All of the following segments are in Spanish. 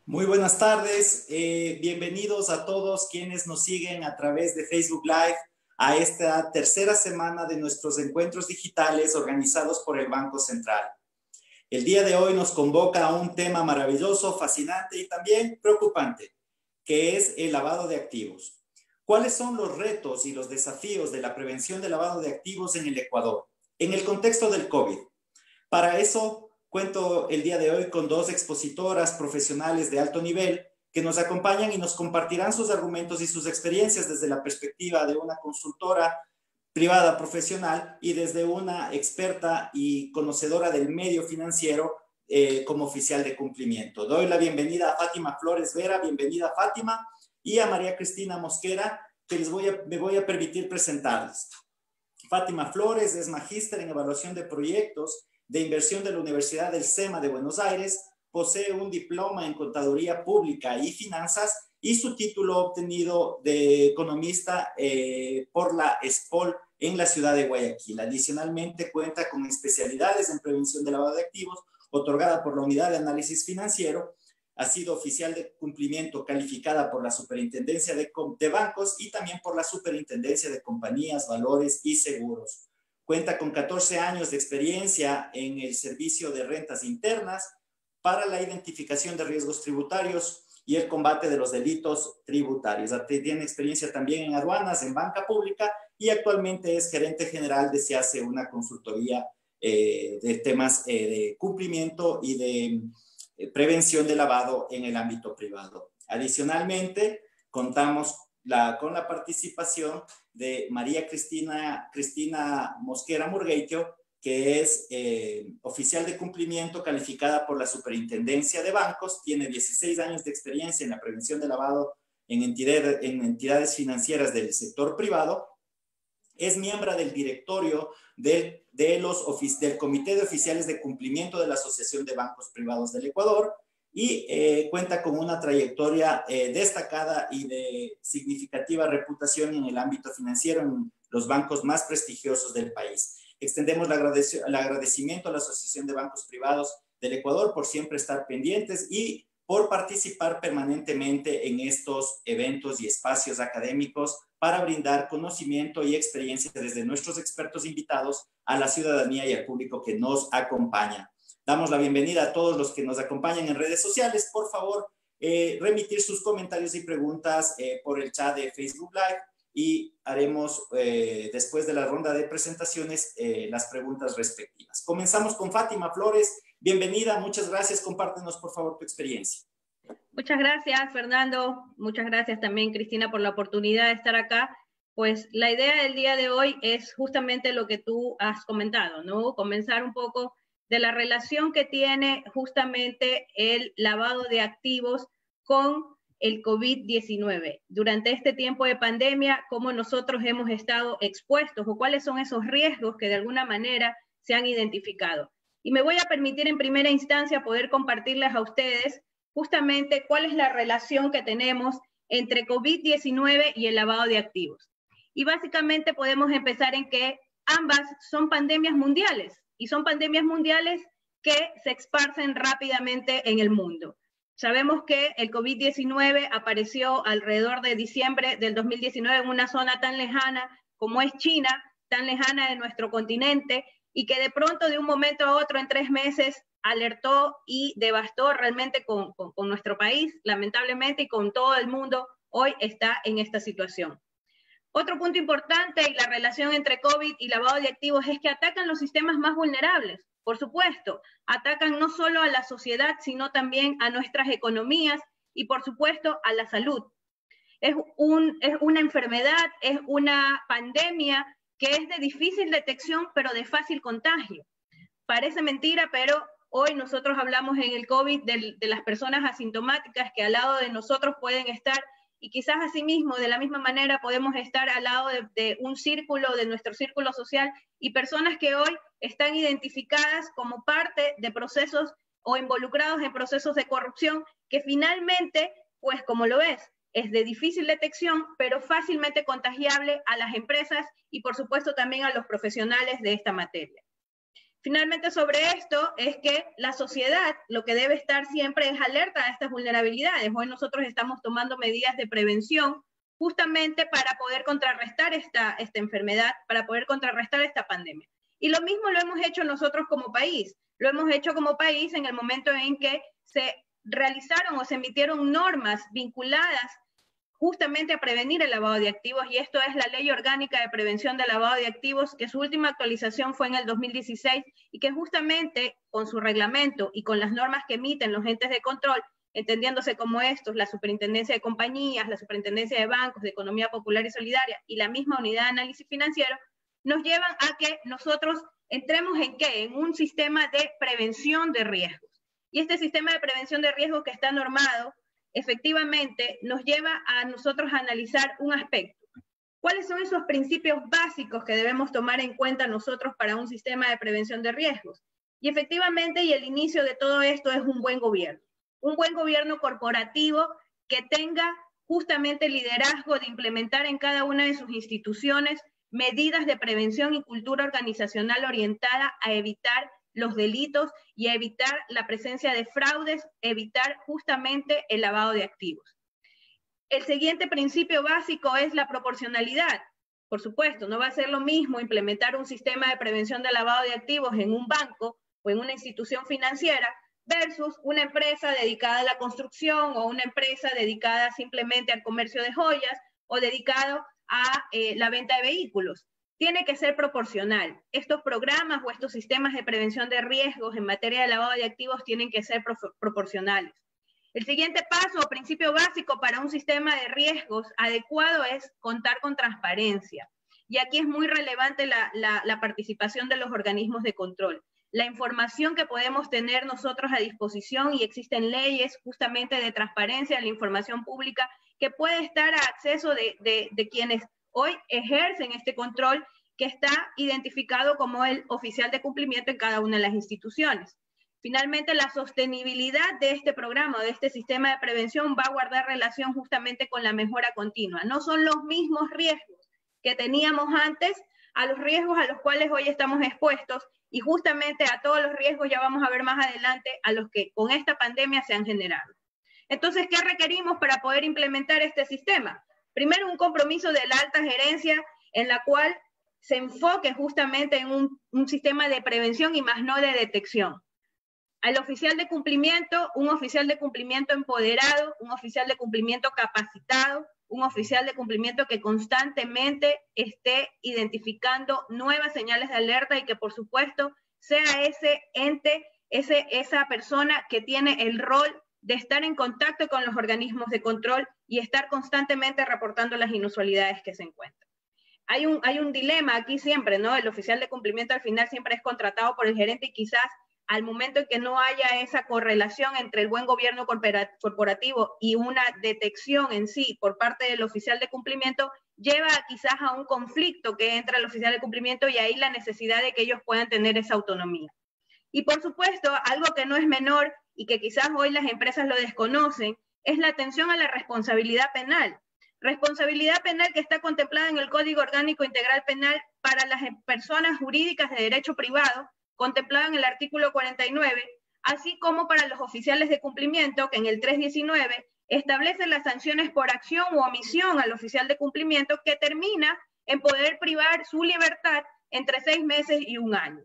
Muy buenas tardes, bienvenidos a todos quienes nos siguen a través de Facebook Live a esta tercera semana de nuestros encuentros digitales organizados por el Banco Central. El día de hoy nos convoca a un tema maravilloso, fascinante y también preocupante, que es el lavado de activos. ¿Cuáles son los retos y los desafíos de la prevención del lavado de activos en el Ecuador, en el contexto del COVID? Para eso, cuento el día de hoy con dos expositoras profesionales de alto nivel que nos acompañan y nos compartirán sus argumentos y sus experiencias desde la perspectiva de una consultora privada profesional y desde una experta y conocedora del medio financiero como oficial de cumplimiento. Doy la bienvenida a Fátima Flores Vera, bienvenida Fátima, y a María Cristina Mosquera, que me voy a permitir presentarles. Fátima Flores es magíster en evaluación de proyectos de inversión de la Universidad del SEMA de Buenos Aires, posee un diploma en Contaduría Pública y Finanzas y su título obtenido de economista por la ESPOL en la ciudad de Guayaquil. Adicionalmente cuenta con especialidades en prevención de lavado de activos, otorgada por la Unidad de Análisis Financiero. Ha sido oficial de cumplimiento calificada por la Superintendencia de Bancos y también por la Superintendencia de Compañías, Valores y Seguros. Cuenta con 14 años de experiencia en el servicio de rentas internas para la identificación de riesgos tributarios y el combate de los delitos tributarios. Tiene experiencia también en aduanas, en banca pública y actualmente es gerente general de SEACE, una consultoría de temas de cumplimiento y de prevención de lavado en el ámbito privado. Adicionalmente, contamos con la participación de María Cristina Mosquera Murgueitio, que es oficial de cumplimiento calificada por la Superintendencia de Bancos, tiene 16 años de experiencia en la prevención de lavado en entidades financieras del sector privado, es miembro del directorio del Comité de Oficiales de Cumplimiento de la Asociación de Bancos Privados del Ecuador y cuenta con una trayectoria destacada y de significativa reputación en el ámbito financiero en los bancos más prestigiosos del país. Extendemos el agradecimiento a la Asociación de Bancos Privados del Ecuador por siempre estar pendientes y por participar permanentemente en estos eventos y espacios académicos para brindar conocimiento y experiencia desde nuestros expertos invitados a la ciudadanía y al público que nos acompaña. Damos la bienvenida a todos los que nos acompañan en redes sociales. Por favor, remitir sus comentarios y preguntas por el chat de Facebook Live y haremos, después de la ronda de presentaciones, las preguntas respectivas. Comenzamos con Fátima Flores. Bienvenida, muchas gracias. Compártenos, por favor, tu experiencia. Muchas gracias, Fernando. Muchas gracias también, Cristina, por la oportunidad de estar acá. Pues la idea del día de hoy es justamente lo que tú has comentado, ¿no? Comenzar un poco de la relación que tiene justamente el lavado de activos con el COVID-19. Durante este tiempo de pandemia, cómo nosotros hemos estado expuestos o cuáles son esos riesgos que de alguna manera se han identificado. Y me voy a permitir en primera instancia poder compartirles a ustedes justamente cuál es la relación que tenemos entre COVID-19 y el lavado de activos. Y básicamente podemos empezar en que ambas son pandemias mundiales y son pandemias mundiales que se esparcen rápidamente en el mundo. Sabemos que el COVID-19 apareció alrededor de diciembre del 2019 en una zona tan lejana como es China, tan lejana de nuestro continente, y que de pronto, de un momento a otro, en 3 meses, alertó y devastó realmente con nuestro país, lamentablemente, y con todo el mundo, hoy está en esta situación. Otro punto importante y la relación entre COVID y lavado de activos es que atacan los sistemas más vulnerables. Por supuesto, atacan no solo a la sociedad, sino también a nuestras economías y, por supuesto, a la salud. Es una enfermedad, es una pandemia que es de difícil detección, pero de fácil contagio. Parece mentira, pero hoy nosotros hablamos en el COVID de las personas asintomáticas que al lado de nosotros pueden estar, y quizás asimismo, de la misma manera, podemos estar al lado de un círculo, de nuestro círculo social, y personas que hoy están identificadas como parte de procesos o involucrados en procesos de corrupción que finalmente, pues como lo es de difícil detección, pero fácilmente contagiable a las empresas y por supuesto también a los profesionales de esta materia. Finalmente, sobre esto es que la sociedad lo que debe estar siempre es alerta a estas vulnerabilidades. Hoy nosotros estamos tomando medidas de prevención justamente para poder contrarrestar esta enfermedad, para poder contrarrestar esta pandemia. Y lo mismo lo hemos hecho nosotros como país. Lo hemos hecho como país en el momento en que se realizaron o se emitieron normas vinculadas justamente a prevenir el lavado de activos, y esto es la Ley Orgánica de Prevención del Lavado de Activos, que su última actualización fue en el 2016, y que justamente con su reglamento y con las normas que emiten los entes de control, entendiéndose como estos, la Superintendencia de Compañías, la Superintendencia de Bancos, de Economía Popular y Solidaria, y la misma Unidad de Análisis Financiero, nos llevan a que nosotros entremos ¿en qué? En un sistema de prevención de riesgos. Y este sistema de prevención de riesgos que está normado, efectivamente nos lleva a nosotros a analizar un aspecto. ¿Cuáles son esos principios básicos que debemos tomar en cuenta nosotros para un sistema de prevención de riesgos? Y efectivamente, y el inicio de todo esto es un buen gobierno corporativo que tenga justamente el liderazgo de implementar en cada una de sus instituciones medidas de prevención y cultura organizacional orientada a evitar los delitos y a evitar la presencia de fraudes, evitar justamente el lavado de activos. El siguiente principio básico es la proporcionalidad. Por supuesto, no va a ser lo mismo implementar un sistema de prevención de lavado de activos en un banco o en una institución financiera versus una empresa dedicada a la construcción o una empresa dedicada simplemente al comercio de joyas o dedicado a la venta de vehículos. Tiene que ser proporcional. Estos programas o estos sistemas de prevención de riesgos en materia de lavado de activos tienen que ser proporcionales. El siguiente paso o principio básico para un sistema de riesgos adecuado es contar con transparencia. Y aquí es muy relevante la participación de los organismos de control. La información que podemos tener nosotros a disposición, y existen leyes justamente de transparencia de la información pública que puede estar a acceso de quienes hoy ejercen este control, que está identificado como el oficial de cumplimiento en cada una de las instituciones. Finalmente, la sostenibilidad de este programa, de este sistema de prevención, va a guardar relación justamente con la mejora continua. No son los mismos riesgos que teníamos antes a los riesgos a los cuales hoy estamos expuestos, y justamente a todos los riesgos ya vamos a ver más adelante a los que con esta pandemia se han generado. Entonces, ¿qué requerimos para poder implementar este sistema? Primero, un compromiso de la alta gerencia en la cual se enfoque justamente en un sistema de prevención y más no de detección. Al oficial de cumplimiento, un oficial de cumplimiento empoderado, un oficial de cumplimiento capacitado, un oficial de cumplimiento que constantemente esté identificando nuevas señales de alerta y que, por supuesto, sea ese ente, esa persona que tiene el rol de estar en contacto con los organismos de control y estar constantemente reportando las inusualidades que se encuentran. Hay un dilema aquí siempre, ¿no? El oficial de cumplimiento al final siempre es contratado por el gerente, y quizás al momento en que no haya esa correlación entre el buen gobierno corporativo y una detección en sí por parte del oficial de cumplimiento, lleva quizás a un conflicto que entra el oficial de cumplimiento, y ahí la necesidad de que ellos puedan tener esa autonomía. Y por supuesto, algo que no es menor y que quizás hoy las empresas lo desconocen, es la atención a la responsabilidad penal. Responsabilidad penal que está contemplada en el Código Orgánico Integral Penal para las personas jurídicas de derecho privado, contemplada en el artículo 49, así como para los oficiales de cumplimiento, que en el 319 establece las sanciones por acción u omisión al oficial de cumplimiento, que termina en poder privar su libertad entre 6 meses y 1 año.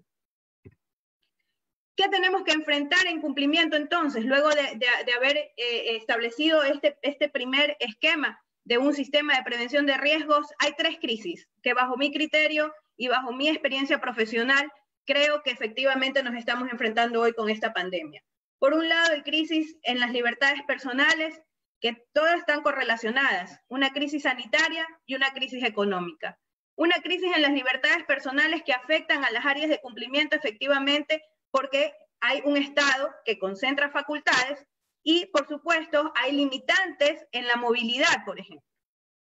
¿Qué tenemos que enfrentar en cumplimiento entonces, luego de haber establecido este primer esquema de un sistema de prevención de riesgos? Hay 3 crisis que, bajo mi criterio y bajo mi experiencia profesional, creo que efectivamente nos estamos enfrentando hoy con esta pandemia. Por un lado, hay crisis en las libertades personales, que todas están correlacionadas, una crisis sanitaria y una crisis económica. Una crisis en las libertades personales que afectan a las áreas de cumplimiento efectivamente, porque hay un Estado que concentra facultades y, por supuesto, hay limitantes en la movilidad, por ejemplo,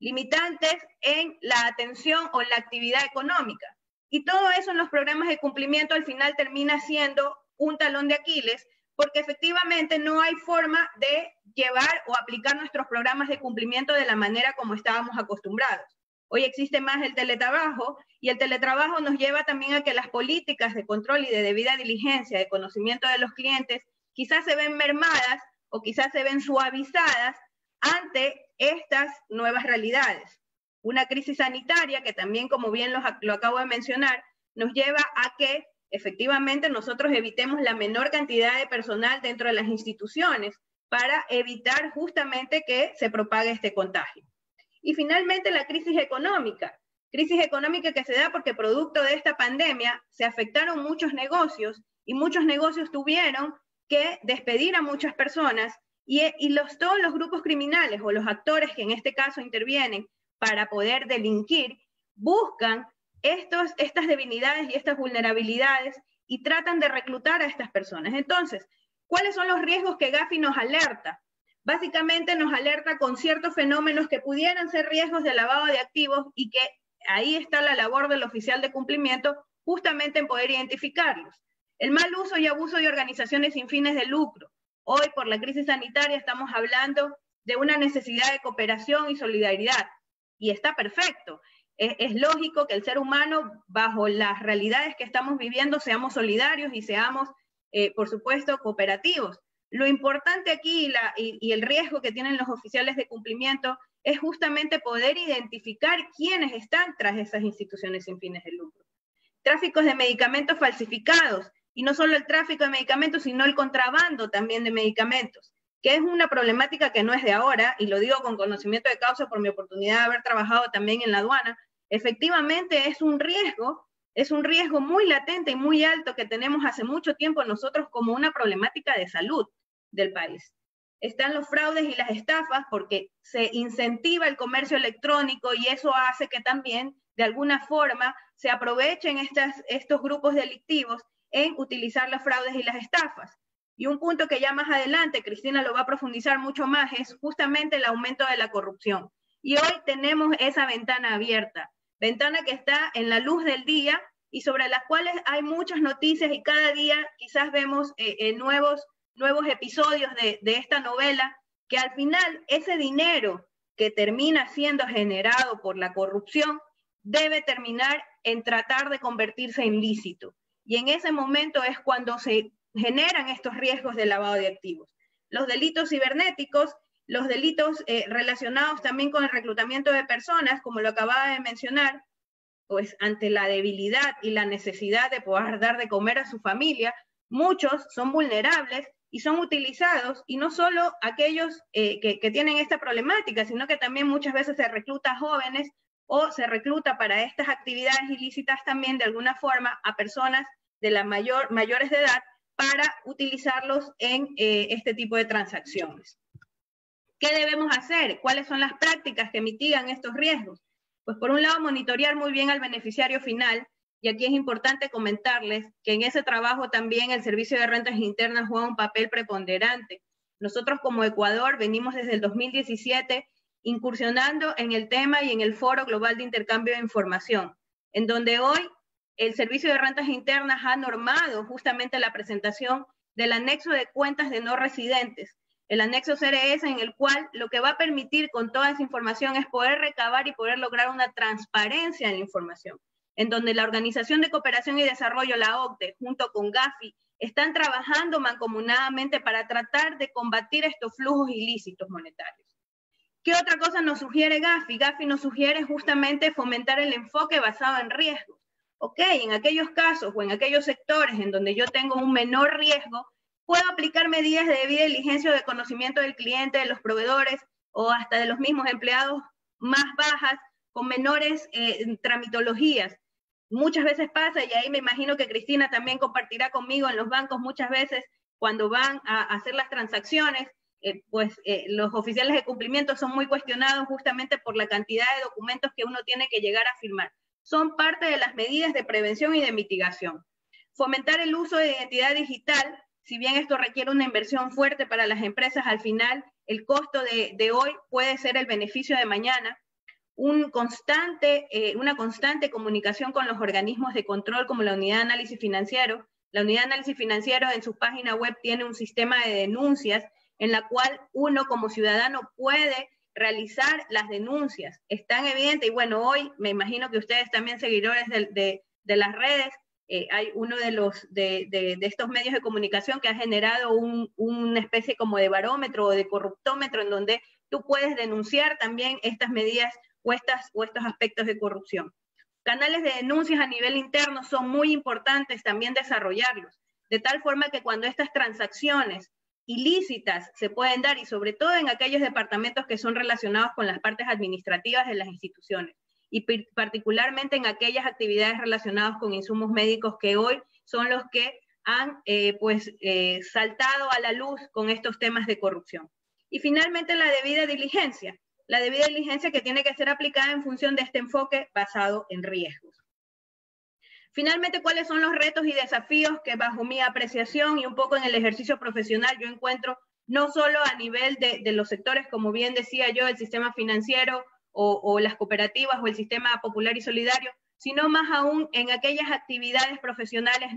limitantes en la atención o en la actividad económica. Y todo eso en los programas de cumplimiento al final termina siendo un talón de Aquiles, porque efectivamente no hay forma de llevar o aplicar nuestros programas de cumplimiento de la manera como estábamos acostumbrados. Hoy existe más el teletrabajo, y el teletrabajo nos lleva también a que las políticas de control y de debida diligencia, de conocimiento de los clientes, quizás se ven mermadas o quizás se ven suavizadas ante estas nuevas realidades. Una crisis sanitaria que también, como bien lo acabo de mencionar, nos lleva a que efectivamente nosotros evitemos la menor cantidad de personal dentro de las instituciones para evitar justamente que se propague este contagio. Y finalmente la crisis económica que se da porque producto de esta pandemia se afectaron muchos negocios y muchos negocios tuvieron que despedir a muchas personas y todos los grupos criminales o los actores que en este caso intervienen para poder delinquir buscan estas debilidades y estas vulnerabilidades y tratan de reclutar a estas personas. Entonces, ¿cuáles son los riesgos que Gafi nos alerta? Básicamente nos alerta con ciertos fenómenos que pudieran ser riesgos de lavado de activos y que ahí está la labor del oficial de cumplimiento justamente en poder identificarlos. El mal uso y abuso de organizaciones sin fines de lucro. Hoy, por la crisis sanitaria, estamos hablando de una necesidad de cooperación y solidaridad. Y está perfecto. Es lógico que el ser humano, bajo las realidades que estamos viviendo, seamos solidarios y seamos, por supuesto, cooperativos. Lo importante aquí y el riesgo que tienen los oficiales de cumplimiento es justamente poder identificar quiénes están tras esas instituciones sin fines de lucro. Tráficos de medicamentos falsificados, y no solo el tráfico de medicamentos, sino el contrabando también de medicamentos, que es una problemática que no es de ahora, y lo digo con conocimiento de causa por mi oportunidad de haber trabajado también en la aduana. Efectivamente es un riesgo muy latente y muy alto que tenemos hace mucho tiempo nosotros como una problemática de salud del país. Están los fraudes y las estafas porque se incentiva el comercio electrónico y eso hace que también de alguna forma se aprovechen estos grupos delictivos en utilizar los fraudes y las estafas. Y un punto que ya más adelante Cristina lo va a profundizar mucho más es justamente el aumento de la corrupción. Y hoy tenemos esa ventana abierta, ventana que está en la luz del día y sobre las cuales hay muchas noticias y cada día quizás vemos nuevos episodios de esta novela, que al final ese dinero que termina siendo generado por la corrupción debe terminar en tratar de convertirse en lícito. Y en ese momento es cuando se generan estos riesgos de lavado de activos. Los delitos cibernéticos, los delitos relacionados también con el reclutamiento de personas, como lo acababa de mencionar, pues ante la debilidad y la necesidad de poder dar de comer a su familia, muchos son vulnerables y son utilizados, y no solo aquellos que tienen esta problemática, sino que también muchas veces se recluta a jóvenes o se recluta para estas actividades ilícitas también de alguna forma a personas de la mayores de edad para utilizarlos en este tipo de transacciones. ¿Qué debemos hacer? ¿Cuáles son las prácticas que mitigan estos riesgos? Pues por un lado, monitorear muy bien al beneficiario final, y aquí es importante comentarles que en ese trabajo también el Servicio de Rentas Internas juega un papel preponderante. Nosotros como Ecuador venimos desde el 2017 incursionando en el tema y en el Foro Global de Intercambio de Información, en donde hoy el Servicio de Rentas Internas ha normado justamente la presentación del anexo de cuentas de no residentes, el anexo CRS, en el cual lo que va a permitir con toda esa información es poder recabar y poder lograr una transparencia en la información, en donde la Organización de Cooperación y Desarrollo, la OCDE, junto con Gafi, están trabajando mancomunadamente para tratar de combatir estos flujos ilícitos monetarios. ¿Qué otra cosa nos sugiere Gafi? Gafi nos sugiere justamente fomentar el enfoque basado en riesgos. Ok, en aquellos casos o en aquellos sectores en donde yo tengo un menor riesgo, puedo aplicar medidas de debida diligencia o de conocimiento del cliente, de los proveedores o hasta de los mismos empleados más bajas, con menores tramitologías. Muchas veces pasa, y ahí me imagino que Cristina también compartirá conmigo, en los bancos muchas veces cuando van a hacer las transacciones, los oficiales de cumplimiento son muy cuestionados justamente por la cantidad de documentos que uno tiene que llegar a firmar. Son parte de las medidas de prevención y de mitigación. Fomentar el uso de identidad digital, si bien esto requiere una inversión fuerte para las empresas, al final el costo de hoy puede ser el beneficio de mañana. Una constante comunicación con los organismos de control como la Unidad de Análisis Financiero. La Unidad de Análisis Financiero en su página web tiene un sistema de denuncias en la cual uno como ciudadano puede realizar las denuncias. Es tan evidente, y bueno, hoy me imagino que ustedes también seguidores de las redes, hay uno de estos medios de comunicación que ha generado una especie como de barómetro o de corruptómetro en donde tú puedes denunciar también estas medidas o estos aspectos de corrupción. Canales de denuncias a nivel interno son muy importantes también desarrollarlos, de tal forma que cuando estas transacciones ilícitas se pueden dar, y sobre todo en aquellos departamentos que son relacionados con las partes administrativas de las instituciones, y particularmente en aquellas actividades relacionadas con insumos médicos que hoy son los que han saltado a la luz con estos temas de corrupción. Y finalmente la debida diligencia que tiene que ser aplicada en función de este enfoque basado en riesgos. Finalmente, ¿cuáles son los retos y desafíos que bajo mi apreciación y un poco en el ejercicio profesional yo encuentro, no solo a nivel de los sectores, como bien decía yo, el sistema financiero o las cooperativas o el sistema popular y solidario, sino más aún en aquellas actividades profesionales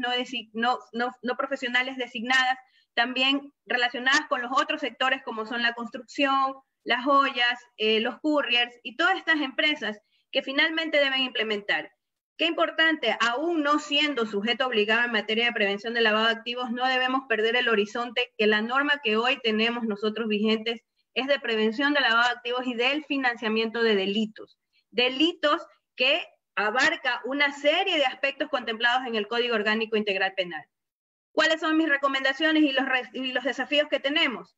no profesionales designadas, también relacionadas con los otros sectores como son la construcción, las joyas, los couriers y todas estas empresas que finalmente deben implementar. Qué importante, aún no siendo sujeto obligado en materia de prevención de lavado de activos, no debemos perder el horizonte que la norma que hoy tenemos nosotros vigentes es de prevención de lavado de activos y del financiamiento de delitos. Delitos que abarca una serie de aspectos contemplados en el Código Orgánico Integral Penal. ¿Cuáles son mis recomendaciones y los desafíos que tenemos?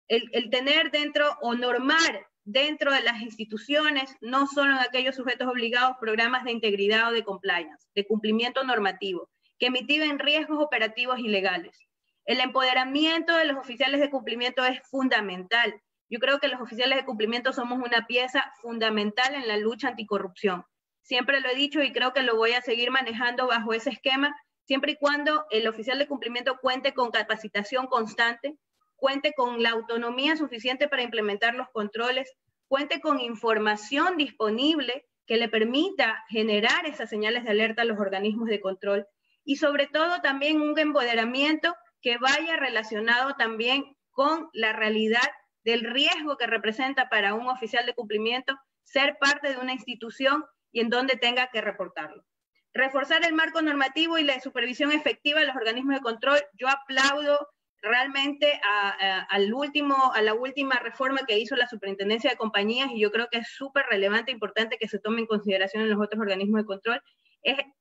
El tener dentro o normar dentro de las instituciones, no solo en aquellos sujetos obligados, programas de integridad o de compliance, de cumplimiento normativo, que mitiguen riesgos operativos y legales. El empoderamiento de los oficiales de cumplimiento es fundamental. Yo creo que los oficiales de cumplimiento somos una pieza fundamental en la lucha anticorrupción. Siempre lo he dicho y creo que lo voy a seguir manejando bajo ese esquema, siempre y cuando el oficial de cumplimiento cuente con capacitación constante, cuente con la autonomía suficiente para implementar los controles, cuente con información disponible que le permita generar esas señales de alerta a los organismos de control y sobre todo también un empoderamiento que vaya relacionado también con la realidad del riesgo que representa para un oficial de cumplimiento ser parte de una institución y en donde tenga que reportarlo. Reforzar el marco normativo y la supervisión efectiva de los organismos de control. Yo aplaudo realmente a la última reforma que hizo la Superintendencia de Compañías, y yo creo que es súper relevante e importante que se tome en consideración en los otros organismos de control,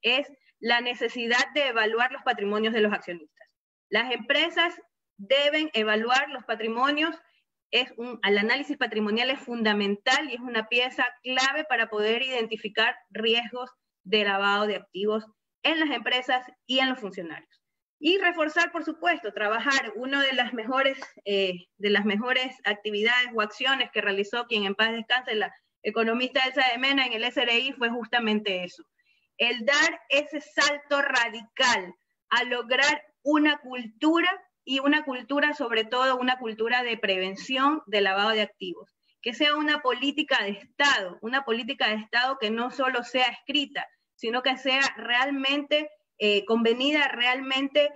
es la necesidad de evaluar los patrimonios de los accionistas. Las empresas deben evaluar los patrimonios, el análisis patrimonial es fundamental y es una pieza clave para poder identificar riesgos de lavado de activos en las empresas y en los funcionarios. Y reforzar, por supuesto, trabajar. Una de las mejores actividades o acciones que realizó quien en paz descanse, la economista Elsa de Mena en el SRI, fue justamente eso. El dar ese salto radical a lograr una cultura, y una cultura, sobre todo, una cultura de prevención de lavado de activos. Que sea una política de Estado que no solo sea escrita, sino que sea realmente convenida, realmente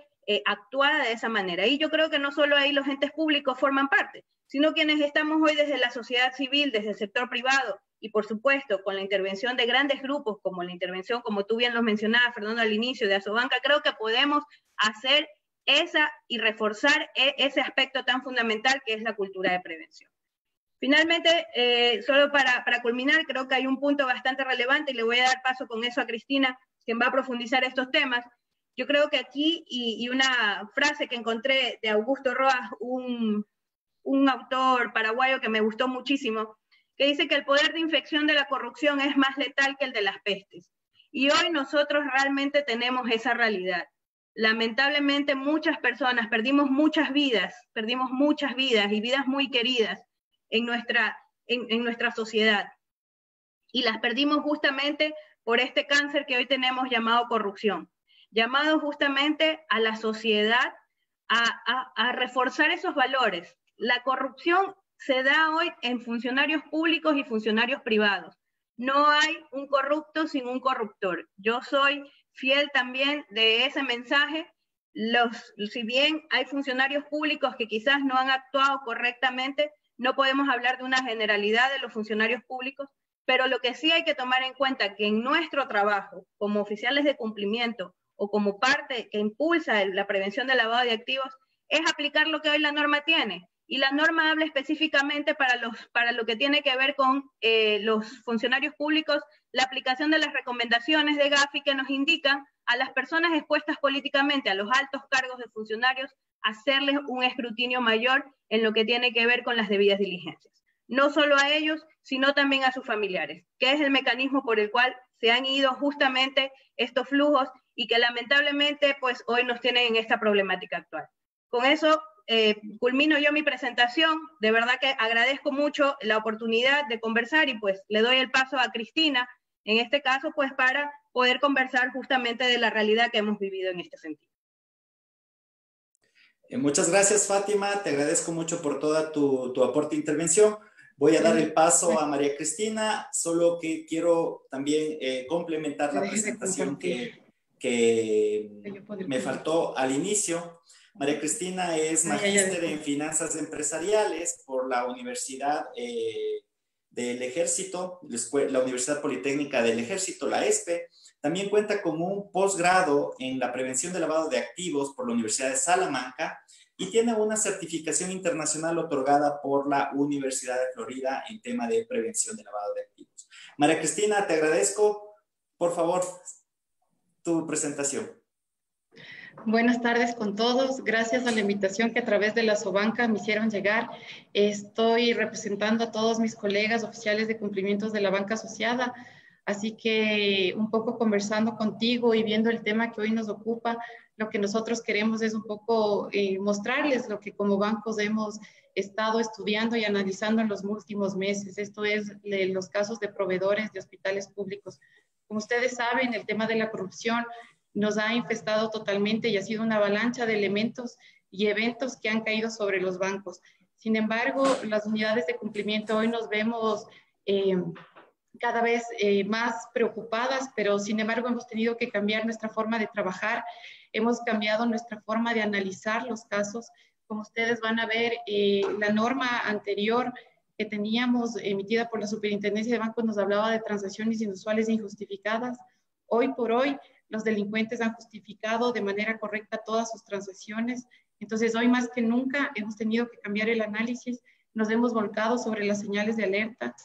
actuada de esa manera. Y yo creo que no solo ahí los entes públicos forman parte, sino quienes estamos hoy desde la sociedad civil, desde el sector privado, y por supuesto con la intervención de grandes grupos, como la intervención, como tú bien lo mencionabas, Fernando, al inicio, de Asobanca, creo que podemos hacer y reforzar ese aspecto tan fundamental que es la cultura de prevención. Finalmente, solo para culminar, creo que hay un punto bastante relevante y le voy a dar paso con eso a Cristina, quien va a profundizar estos temas. Yo creo que aquí, y una frase que encontré de Augusto Roas, un autor paraguayo que me gustó muchísimo, que dice que el poder de infección de la corrupción es más letal que el de las pestes. Y hoy nosotros realmente tenemos esa realidad. Lamentablemente muchas personas perdimos muchas vidas y vidas muy queridas en nuestra sociedad. Y las perdimos justamente por este cáncer que hoy tenemos llamado corrupción, llamado justamente a la sociedad a reforzar esos valores. La corrupción se da hoy en funcionarios públicos y funcionarios privados. No hay un corrupto sin un corruptor. Yo soy fiel también de ese mensaje. Si bien hay funcionarios públicos que quizás no han actuado correctamente, no podemos hablar de una generalidad de los funcionarios públicos, pero lo que sí hay que tomar en cuenta que en nuestro trabajo, como oficiales de cumplimiento o como parte que impulsa la prevención del lavado de activos, es aplicar lo que hoy la norma tiene. Y la norma habla específicamente para lo que tiene que ver con los funcionarios públicos, la aplicación de las recomendaciones de Gafi que nos indican a las personas expuestas políticamente, a los altos cargos de funcionarios, hacerles un escrutinio mayor en lo que tiene que ver con las debidas diligencias. No solo a ellos, sino también a sus familiares, que es el mecanismo por el cual se han ido justamente estos flujos y que lamentablemente pues hoy nos tienen en esta problemática actual. Con eso culmino yo mi presentación. De verdad que agradezco mucho la oportunidad de conversar y pues le doy el paso a Cristina, en este caso pues para poder conversar justamente de la realidad que hemos vivido en este sentido. Muchas gracias, Fátima. Te agradezco mucho por toda tu aporte e intervención. Voy a dar el paso a María Cristina, solo que quiero también complementar la presentación que me faltó al inicio. María Cristina es magíster en finanzas empresariales por la Universidad del Ejército, la Universidad Politécnica del Ejército, la ESPE. También cuenta con un posgrado en la prevención del lavado de activos por la Universidad de Salamanca y tiene una certificación internacional otorgada por la Universidad de Florida en tema de prevención del lavado de activos. María Cristina, te agradezco. Por favor, tu presentación. Buenas tardes con todos. Gracias a la invitación que a través de la Sobanca me hicieron llegar. Estoy representando a todos mis colegas oficiales de cumplimientos de la banca asociada. Así que un poco conversando contigo y viendo el tema que hoy nos ocupa, lo que nosotros queremos es un poco mostrarles lo que como bancos hemos estado estudiando y analizando en los últimos meses. Esto es los casos de proveedores de hospitales públicos. Como ustedes saben, el tema de la corrupción nos ha infestado totalmente y ha sido una avalancha de elementos y eventos que han caído sobre los bancos. Sin embargo, las unidades de cumplimiento hoy nos vemos cada vez más preocupadas, pero sin embargo hemos tenido que cambiar nuestra forma de trabajar, hemos cambiado nuestra forma de analizar los casos. Como ustedes van a ver, la norma anterior que teníamos emitida por la Superintendencia de Bancos nos hablaba de transacciones inusuales e injustificadas. Hoy por hoy, los delincuentes han justificado de manera correcta todas sus transacciones. Entonces, hoy más que nunca hemos tenido que cambiar el análisis, nos hemos volcado sobre las señales de alerta.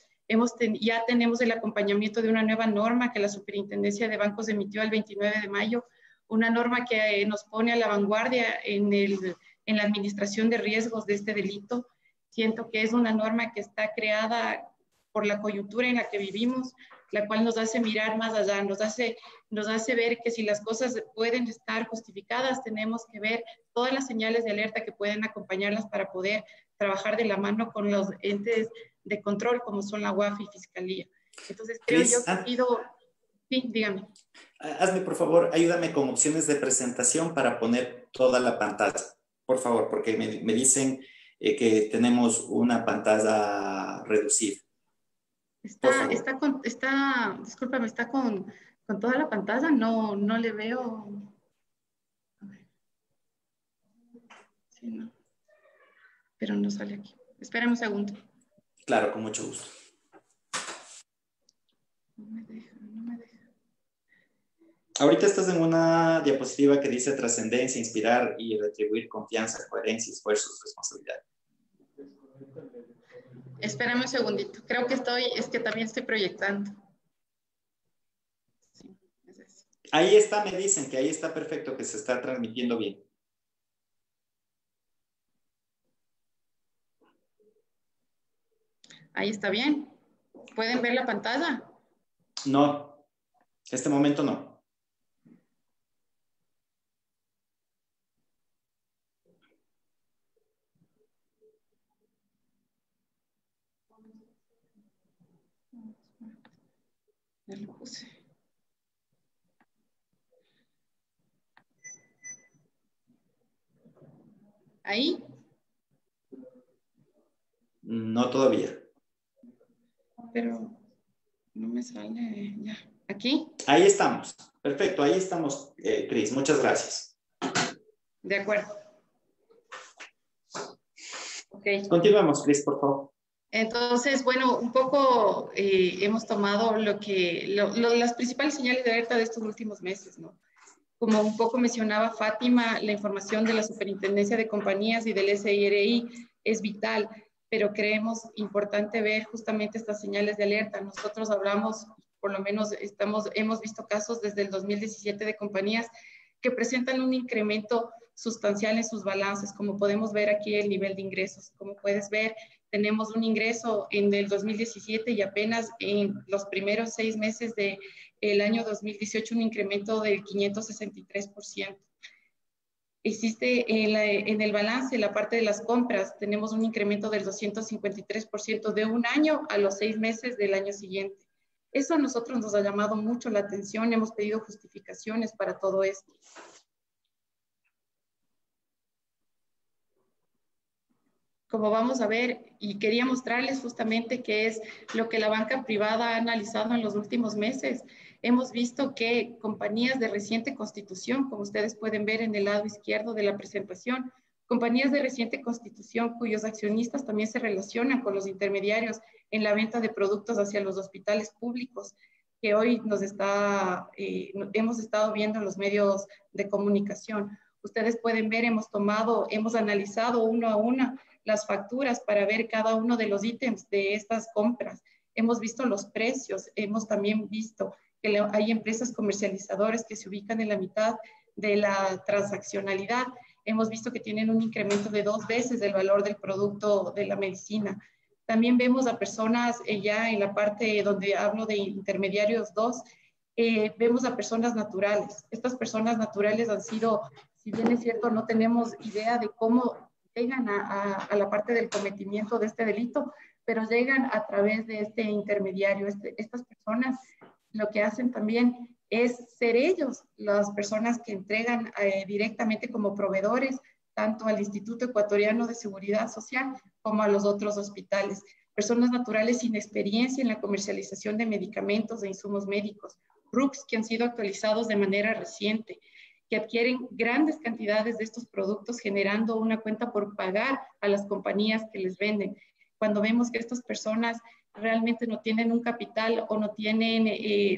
Ya tenemos el acompañamiento de una nueva norma que la Superintendencia de Bancos emitió el 29 de mayo, una norma que nos pone a la vanguardia en la administración de riesgos de este delito. Siento que es una norma que está creada por la coyuntura en la que vivimos, la cual nos hace mirar más allá, nos hace ver que si las cosas pueden estar justificadas, tenemos que ver todas las señales de alerta que pueden acompañarlas para poder trabajar de la mano con los entes de control, como son la UAF y Fiscalía. Entonces, creo yo que ha sido... Sí, dígame. Hazme, por favor, ayúdame con opciones de presentación para poner toda la pantalla, por favor, porque me dicen que tenemos una pantalla reducida. Discúlpame, está con toda la pantalla, no le veo. A ver. Sí, no. Pero no sale aquí. Espérame un segundo. Claro, con mucho gusto. No me deja. Ahorita estás en una diapositiva que dice trascendencia, inspirar y retribuir confianza, coherencia, esfuerzos, responsabilidad. Espérame un segundito. Creo que es que también estoy proyectando. Sí, es eso. Ahí está, me dicen que ahí está perfecto, que se está transmitiendo bien. Ahí está bien. ¿Pueden ver la pantalla? No, este momento no. Ya lo puse. ¿Ahí? No todavía. Pero no me sale ya. ¿Aquí? Ahí estamos. Perfecto, ahí estamos, Cris. Muchas gracias. De acuerdo. Ok. Continuemos, Cris, por favor. Entonces, bueno, un poco hemos tomado las principales señales de alerta de estos últimos meses, ¿no? Como un poco mencionaba Fátima, la información de la Superintendencia de Compañías y del SIRI es vital, pero creemos importante ver justamente estas señales de alerta. Nosotros hablamos, por lo menos hemos visto casos desde el 2017 de compañías que presentan un incremento sustancial en sus balances, como podemos ver aquí el nivel de ingresos. Como puedes ver, tenemos un ingreso en el 2017 y apenas en los primeros 6 meses del año 2018 un incremento del 563%. Existe en el balance, la parte de las compras, tenemos un incremento del 253% de un año a los 6 meses del año siguiente. Eso a nosotros nos ha llamado mucho la atención, hemos pedido justificaciones para todo esto. Como vamos a ver, y quería mostrarles justamente qué es lo que la banca privada ha analizado en los últimos meses. Hemos visto que compañías de reciente constitución, como ustedes pueden ver en el lado izquierdo de la presentación, compañías de reciente constitución cuyos accionistas también se relacionan con los intermediarios en la venta de productos hacia los hospitales públicos, que hoy hemos estado viendo en los medios de comunicación. Ustedes pueden ver, hemos analizado uno a uno las facturas para ver cada uno de los ítems de estas compras. Hemos visto los precios, hemos también visto que hay empresas comercializadoras que se ubican en la mitad de la transaccionalidad. Hemos visto que tienen un incremento de 2 veces el valor del producto de la medicina. También vemos a personas ya en la parte donde hablo de intermediarios 2, vemos a personas naturales. Estas personas naturales han sido, si bien es cierto, no tenemos idea de cómo llegan a la parte del cometimiento de este delito, pero llegan a través de este intermediario. Estas personas lo que hacen también es ser ellos las personas que entregan directamente como proveedores tanto al Instituto Ecuatoriano de Seguridad Social como a los otros hospitales. Personas naturales sin experiencia en la comercialización de medicamentos e insumos médicos, RUCs que han sido actualizados de manera reciente, que adquieren grandes cantidades de estos productos generando una cuenta por pagar a las compañías que les venden. Cuando vemos que estas personas realmente no tienen un capital o no tienen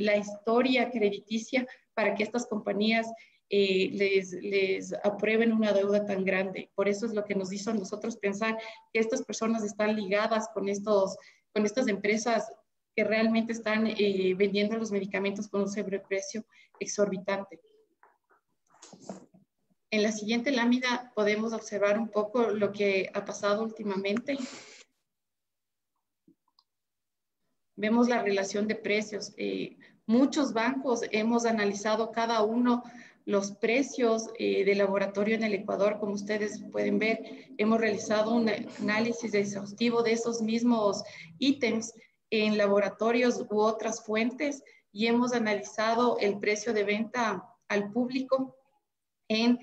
la historia crediticia para que estas compañías les aprueben una deuda tan grande. Por eso es lo que nos hizo a nosotros pensar que estas personas están ligadas con estas empresas que realmente están vendiendo los medicamentos con un sobreprecio exorbitante. En la siguiente lámina podemos observar un poco lo que ha pasado últimamente. Vemos la relación de precios. Muchos bancos hemos analizado cada uno los precios de laboratorio en el Ecuador. Como ustedes pueden ver, hemos realizado un análisis exhaustivo de esos mismos ítems en laboratorios u otras fuentes y hemos analizado el precio de venta al público en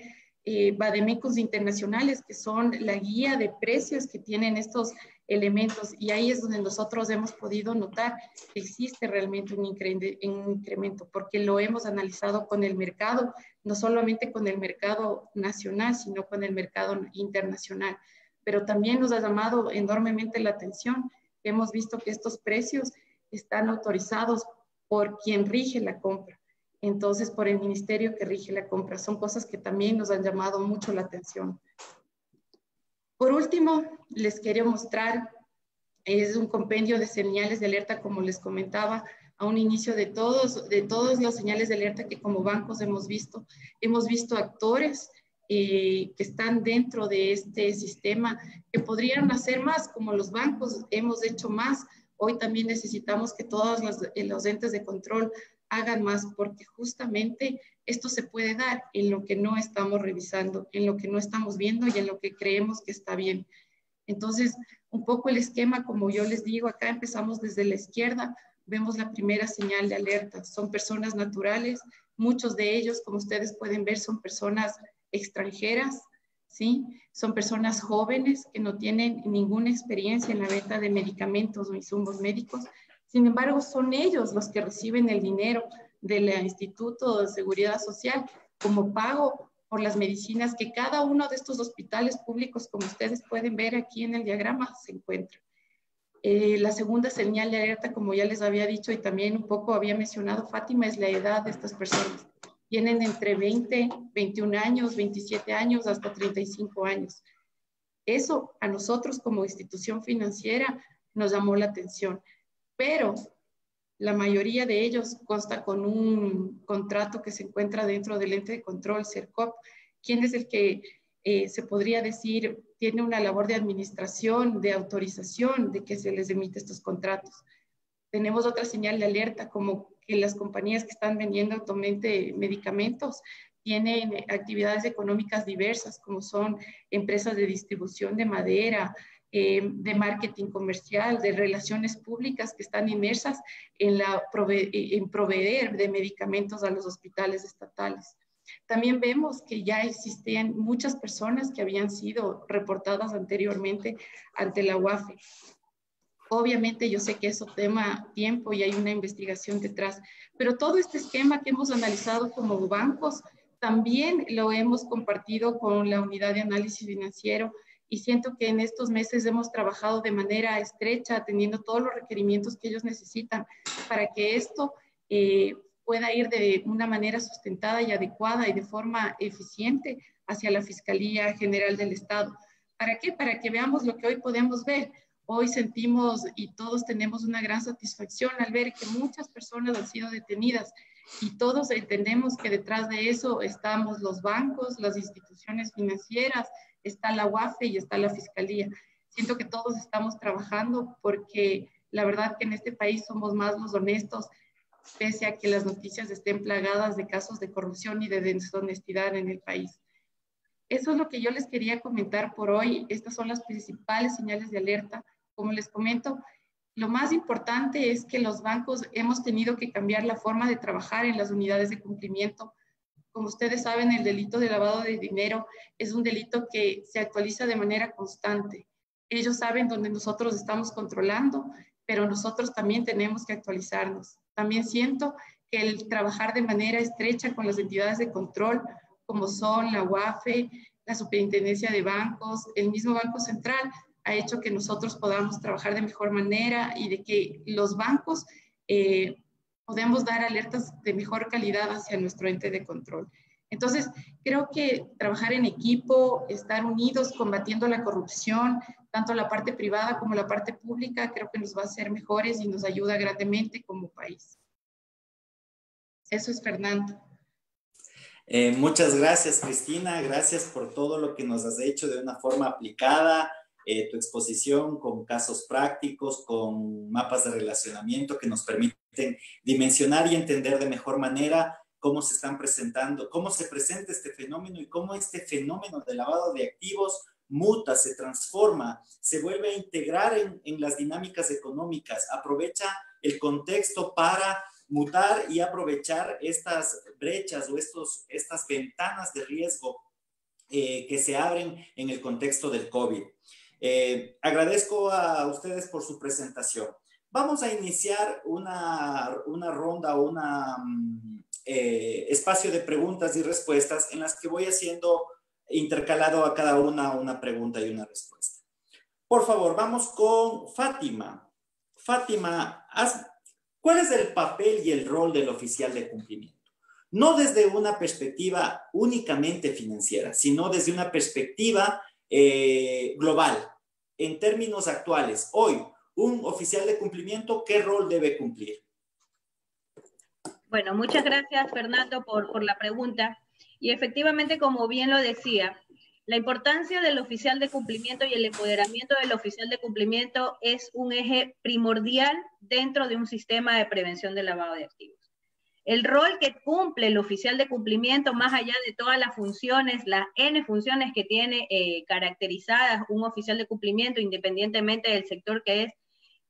vademecums internacionales, que son la guía de precios que tienen estos elementos, y ahí es donde nosotros hemos podido notar que existe realmente un incremento, porque lo hemos analizado con el mercado, no solamente con el mercado nacional, sino con el mercado internacional. Pero también nos ha llamado enormemente la atención, hemos visto que estos precios están autorizados por quien rige la compra. Entonces, por el ministerio que rige la compra. Son cosas que también nos han llamado mucho la atención. Por último, les quiero mostrar, es un compendio de señales de alerta, como les comentaba, a un inicio de todas las señales de alerta que como bancos hemos visto. Hemos visto actores que están dentro de este sistema, que podrían hacer más, como los bancos hemos hecho más. Hoy también necesitamos que todos los entes de control hagan más, porque justamente esto se puede dar en lo que no estamos revisando, en lo que no estamos viendo y en lo que creemos que está bien. Entonces, un poco el esquema, como yo les digo, acá empezamos desde la izquierda, vemos la primera señal de alerta. Son personas naturales, muchos de ellos, como ustedes pueden ver, son personas extranjeras, ¿sí? Son personas jóvenes que no tienen ninguna experiencia en la venta de medicamentos o insumos médicos. Sin embargo, son ellos los que reciben el dinero del Instituto de Seguridad Social como pago por las medicinas que cada uno de estos hospitales públicos, como ustedes pueden ver aquí en el diagrama, se encuentra. La segunda señal de alerta, como ya les había dicho y también un poco había mencionado Fátima, es la edad de estas personas. Tienen entre 20, 21 años, 27 años, hasta 35 años. Eso a nosotros como institución financiera nos llamó la atención, pero la mayoría de ellos consta con un contrato que se encuentra dentro del ente de control, CERCOP, quien es el que se podría decir tiene una labor de administración, de autorización de que se les emite estos contratos. Tenemos otra señal de alerta, como que las compañías que están vendiendo actualmente medicamentos tienen actividades económicas diversas, como son empresas de distribución de madera, de marketing comercial, de relaciones públicas que están inmersas en proveer de medicamentos a los hospitales estatales. También vemos que ya existían muchas personas que habían sido reportadas anteriormente ante la UAFE. Obviamente yo sé que eso toma tiempo y hay una investigación detrás, pero todo este esquema que hemos analizado como bancos también lo hemos compartido con la unidad de análisis financiero y siento que en estos meses hemos trabajado de manera estrecha, atendiendo todos los requerimientos que ellos necesitan para que esto pueda ir de una manera sustentada y adecuada y de forma eficiente hacia la Fiscalía General del Estado. ¿Para qué? Para que veamos lo que hoy podemos ver. Hoy sentimos y todos tenemos una gran satisfacción al ver que muchas personas han sido detenidas y todos entendemos que detrás de eso estamos los bancos, las instituciones financieras, está la UAFE y está la Fiscalía. Siento que todos estamos trabajando porque la verdad que en este país somos más los honestos, pese a que las noticias estén plagadas de casos de corrupción y de deshonestidad en el país. Eso es lo que yo les quería comentar por hoy. Estas son las principales señales de alerta. Como les comento, lo más importante es que los bancos hemos tenido que cambiar la forma de trabajar en las unidades de cumplimiento. Como ustedes saben, el delito de lavado de dinero es un delito que se actualiza de manera constante. Ellos saben dónde nosotros estamos controlando, pero nosotros también tenemos que actualizarnos. También siento que el trabajar de manera estrecha con las entidades de control, como son la UAFE, la Superintendencia de Bancos, el mismo Banco Central, ha hecho que nosotros podamos trabajar de mejor manera y de que los bancos podamos dar alertas de mejor calidad hacia nuestro ente de control. Entonces, creo que trabajar en equipo, estar unidos combatiendo la corrupción, tanto la parte privada como la parte pública, creo que nos va a hacer mejores y nos ayuda grandemente como país. Eso es, Fernando. Muchas gracias, Cristina. Gracias por todo lo que nos has hecho de una forma aplicada, tu exposición con casos prácticos, con mapas de relacionamiento que nos permiten dimensionar y entender de mejor manera cómo se están presentando, cómo se presenta este fenómeno y cómo este fenómeno de lavado de activos muta, se transforma, se vuelve a integrar en las dinámicas económicas, aprovecha el contexto para mutar y aprovechar estas brechas o estas ventanas de riesgo que se abren en el contexto del COVID. Agradezco a ustedes por su presentación. Vamos a iniciar una ronda, espacio de preguntas y respuestas en las que voy haciendo intercalado a cada una pregunta y una respuesta. Por favor, vamos con Fátima. Fátima, ¿cuál es el papel y el rol del oficial de cumplimiento? No desde una perspectiva únicamente financiera, sino desde una perspectiva global. En términos actuales, hoy, un oficial de cumplimiento, ¿qué rol debe cumplir? Bueno, muchas gracias, Fernando, por la pregunta. Y efectivamente, como bien lo decía, la importancia del oficial de cumplimiento y el empoderamiento del oficial de cumplimiento es un eje primordial dentro de un sistema de prevención del lavado de activos. El rol que cumple el oficial de cumplimiento, más allá de todas las funciones, las N funciones que tiene caracterizadas un oficial de cumplimiento, independientemente del sector que es,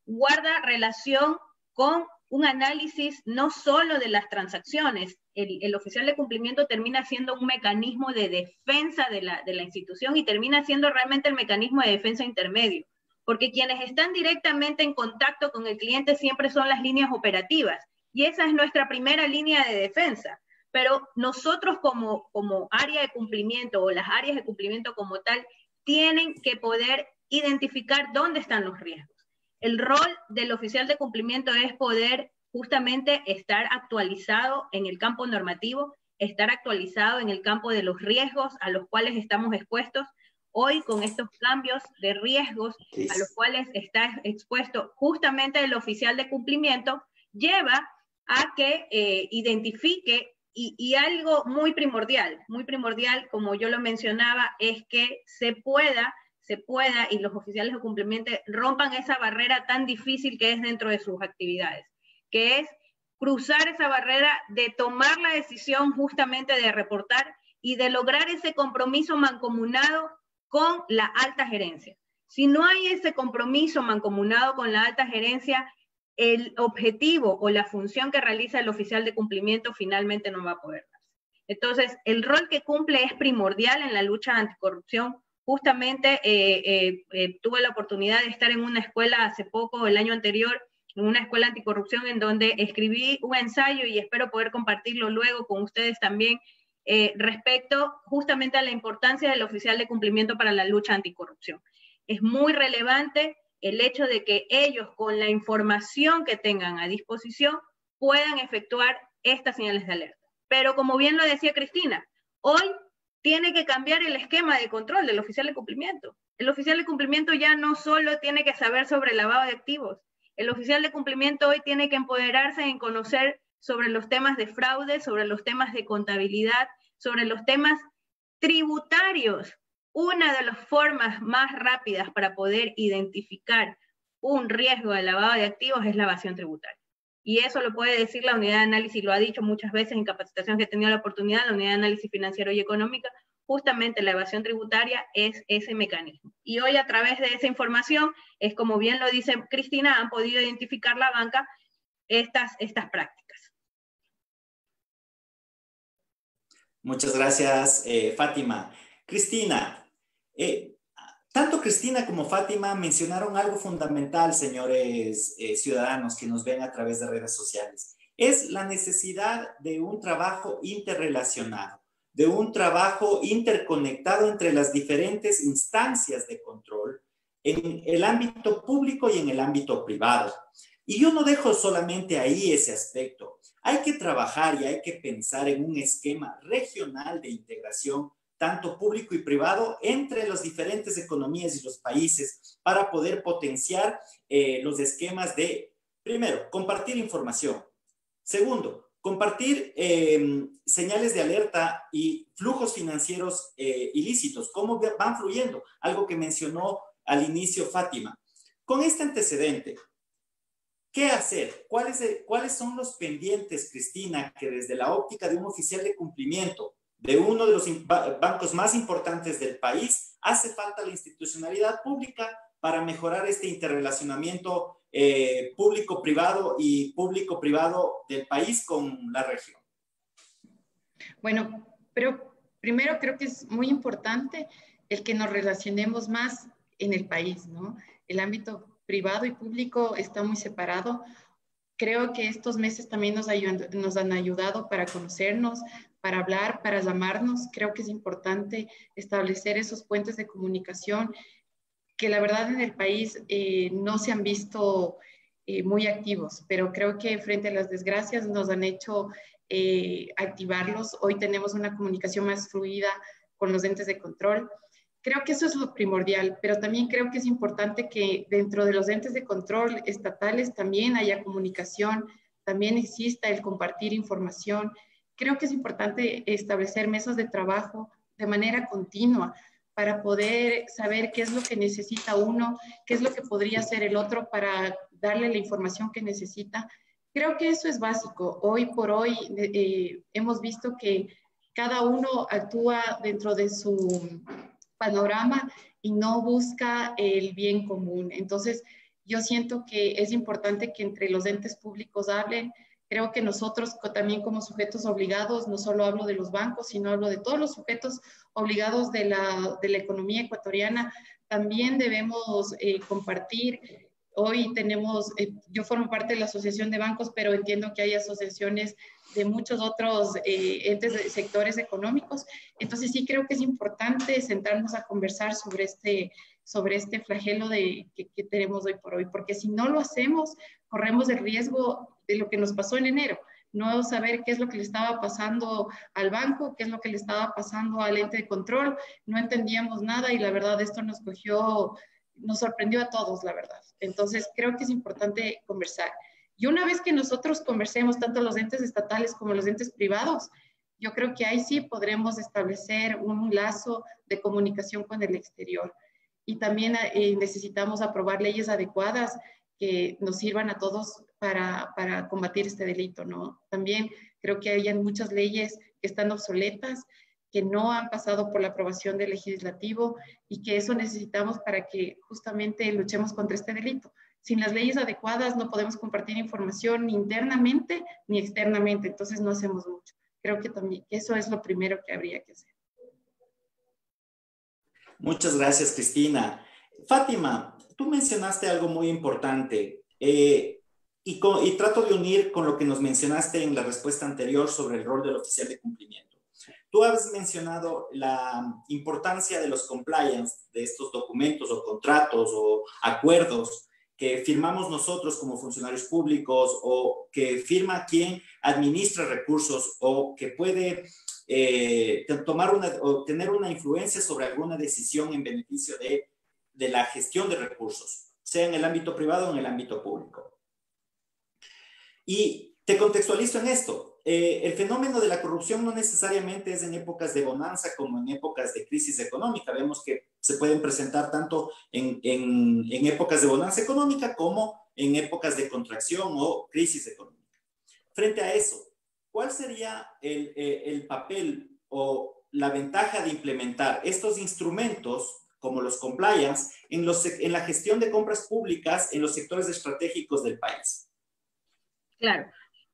guarda relación con un análisis no solo de las transacciones. El oficial de cumplimiento termina siendo un mecanismo de defensa de la institución y termina siendo realmente el mecanismo de defensa intermedio, porque quienes están directamente en contacto con el cliente siempre son las líneas operativas, y esa es nuestra primera línea de defensa, pero nosotros como área de cumplimiento o las áreas de cumplimiento como tal, tienen que poder identificar dónde están los riesgos. El rol del oficial de cumplimiento es poder justamente estar actualizado en el campo normativo, estar actualizado en el campo de los riesgos a los cuales estamos expuestos. Hoy, con estos cambios de riesgos a los cuales está expuesto justamente el oficial de cumplimiento, lleva a que identifique, y algo muy primordial, como yo lo mencionaba, es que se pueda, y los oficiales de cumplimiento rompan esa barrera tan difícil que es dentro de sus actividades, que es cruzar esa barrera de tomar la decisión justamente de reportar y de lograr ese compromiso mancomunado con la alta gerencia. Si no hay ese compromiso mancomunado con la alta gerencia, el objetivo o la función que realiza el oficial de cumplimiento finalmente no va a poder darse. Entonces, el rol que cumple es primordial en la lucha anticorrupción. Justamente tuve la oportunidad de estar en una escuela hace poco, el año anterior, en una escuela anticorrupción en donde escribí un ensayo y espero poder compartirlo luego con ustedes también, respecto justamente a la importancia del oficial de cumplimiento para la lucha anticorrupción. Es muy relevante el hecho de que ellos, con la información que tengan a disposición, puedan efectuar estas señales de alerta. Pero como bien lo decía Cristina, hoy tiene que cambiar el esquema de control del oficial de cumplimiento. El oficial de cumplimiento ya no solo tiene que saber sobre lavado de activos, el oficial de cumplimiento hoy tiene que empoderarse en conocer sobre los temas de fraude, sobre los temas de contabilidad, sobre los temas tributarios. Una de las formas más rápidas para poder identificar un riesgo de lavado de activos es la evasión tributaria. Y eso lo puede decir la unidad de análisis, lo ha dicho muchas veces en capacitación que he tenido la oportunidad, la unidad de análisis financiero y económica, justamente la evasión tributaria es ese mecanismo. Y hoy a través de esa información, es como bien lo dice Cristina, han podido identificar la banca estas prácticas. Muchas gracias, Fátima. Cristina, tanto Cristina como Fátima mencionaron algo fundamental, señores ciudadanos que nos ven a través de redes sociales. Es la necesidad de un trabajo interrelacionado, de un trabajo interconectado entre las diferentes instancias de control en el ámbito público y en el ámbito privado. Y yo no dejo solamente ahí ese aspecto. Hay que trabajar y hay que pensar en un esquema regional de integración, tanto público y privado, entre las diferentes economías y los países para poder potenciar los esquemas de, primero, compartir información. Segundo, compartir señales de alerta y flujos financieros ilícitos, cómo van fluyendo, algo que mencionó al inicio Fátima. Con este antecedente, ¿qué hacer? ¿Cuáles son los pendientes, Cristina, que desde la óptica de un oficial de cumplimiento de uno de los bancos más importantes del país, hace falta la institucionalidad pública para mejorar este interrelacionamiento público-privado y público-privado del país con la región? Bueno, pero primero creo que es muy importante el que nos relacionemos más en el país, ¿no? El ámbito privado y público está muy separado. Creo que estos meses también nos han ayudado para conocernos, para hablar, para llamarnos. Creo que es importante establecer esos puentes de comunicación que la verdad en el país no se han visto muy activos, pero creo que frente a las desgracias nos han hecho activarlos. Hoy tenemos una comunicación más fluida con los entes de control. Creo que eso es lo primordial, pero también creo que es importante que dentro de los entes de control estatales también haya comunicación, también exista el compartir información. Creo que es importante establecer mesas de trabajo de manera continua para poder saber qué es lo que necesita uno, qué es lo que podría hacer el otro para darle la información que necesita. Creo que eso es básico. Hoy por hoy hemos visto que cada uno actúa dentro de su panorama y no busca el bien común. Entonces, yo siento que es importante que entre los entes públicos hablen. Creo que nosotros también como sujetos obligados, no solo hablo de los bancos, sino hablo de todos los sujetos obligados de la economía ecuatoriana, también debemos compartir Hoy tenemos, yo formo parte de la Asociación de Bancos, pero entiendo que hay asociaciones de muchos otros entes de sectores económicos. Entonces sí creo que es importante sentarnos a conversar sobre este flagelo que tenemos hoy por hoy, porque si no lo hacemos, corremos el riesgo de lo que nos pasó en enero. No saber qué es lo que le estaba pasando al banco, qué es lo que le estaba pasando al ente de control, no entendíamos nada y la verdad esto nos sorprendió a todos, la verdad. Entonces, creo que es importante conversar. Y una vez que nosotros conversemos, tanto los entes estatales como los entes privados, yo creo que ahí sí podremos establecer un lazo de comunicación con el exterior. Y también necesitamos aprobar leyes adecuadas que nos sirvan a todos para combatir este delito, ¿no? También creo que hay muchas leyes que están obsoletas, que no han pasado por la aprobación del legislativo y que eso necesitamos para que justamente luchemos contra este delito. Sin las leyes adecuadas no podemos compartir información ni internamente ni externamente, entonces no hacemos mucho. Creo que también eso es lo primero que habría que hacer. Muchas gracias, Cristina. Fátima, tú mencionaste algo muy importante y trato de unir con lo que nos mencionaste en la respuesta anterior sobre el rol del oficial de cumplimiento. Tú has mencionado la importancia de los compliance, de estos documentos o contratos o acuerdos que firmamos nosotros como funcionarios públicos o que firma quien administra recursos o que puede tener una influencia sobre alguna decisión en beneficio de la gestión de recursos, sea en el ámbito privado o en el ámbito público. Y te contextualizo en esto. El fenómeno de la corrupción no necesariamente es en épocas de bonanza como en épocas de crisis económica. Vemos que se pueden presentar tanto en épocas de bonanza económica como en épocas de contracción o crisis económica. Frente a eso, ¿cuál sería el papel o la ventaja de implementar estos instrumentos como los compliance en la gestión de compras públicas en los sectores estratégicos del país? Claro.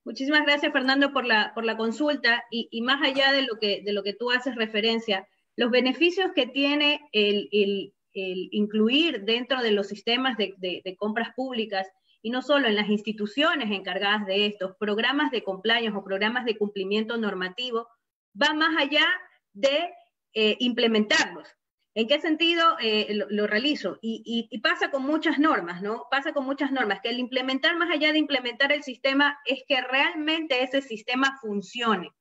Muchísimas gracias, Fernando, por la consulta y más allá de lo que tú haces referencia, los beneficios que tiene el incluir dentro de los sistemas de compras públicas y no solo en las instituciones encargadas de estos programas de compliance o programas de cumplimiento normativo, va más allá de implementarlos. ¿En qué sentido lo realizo? Y pasa con muchas normas, ¿no? Pasa con muchas normas, que el implementar, más allá de implementar el sistema, es que realmente ese sistema funcione.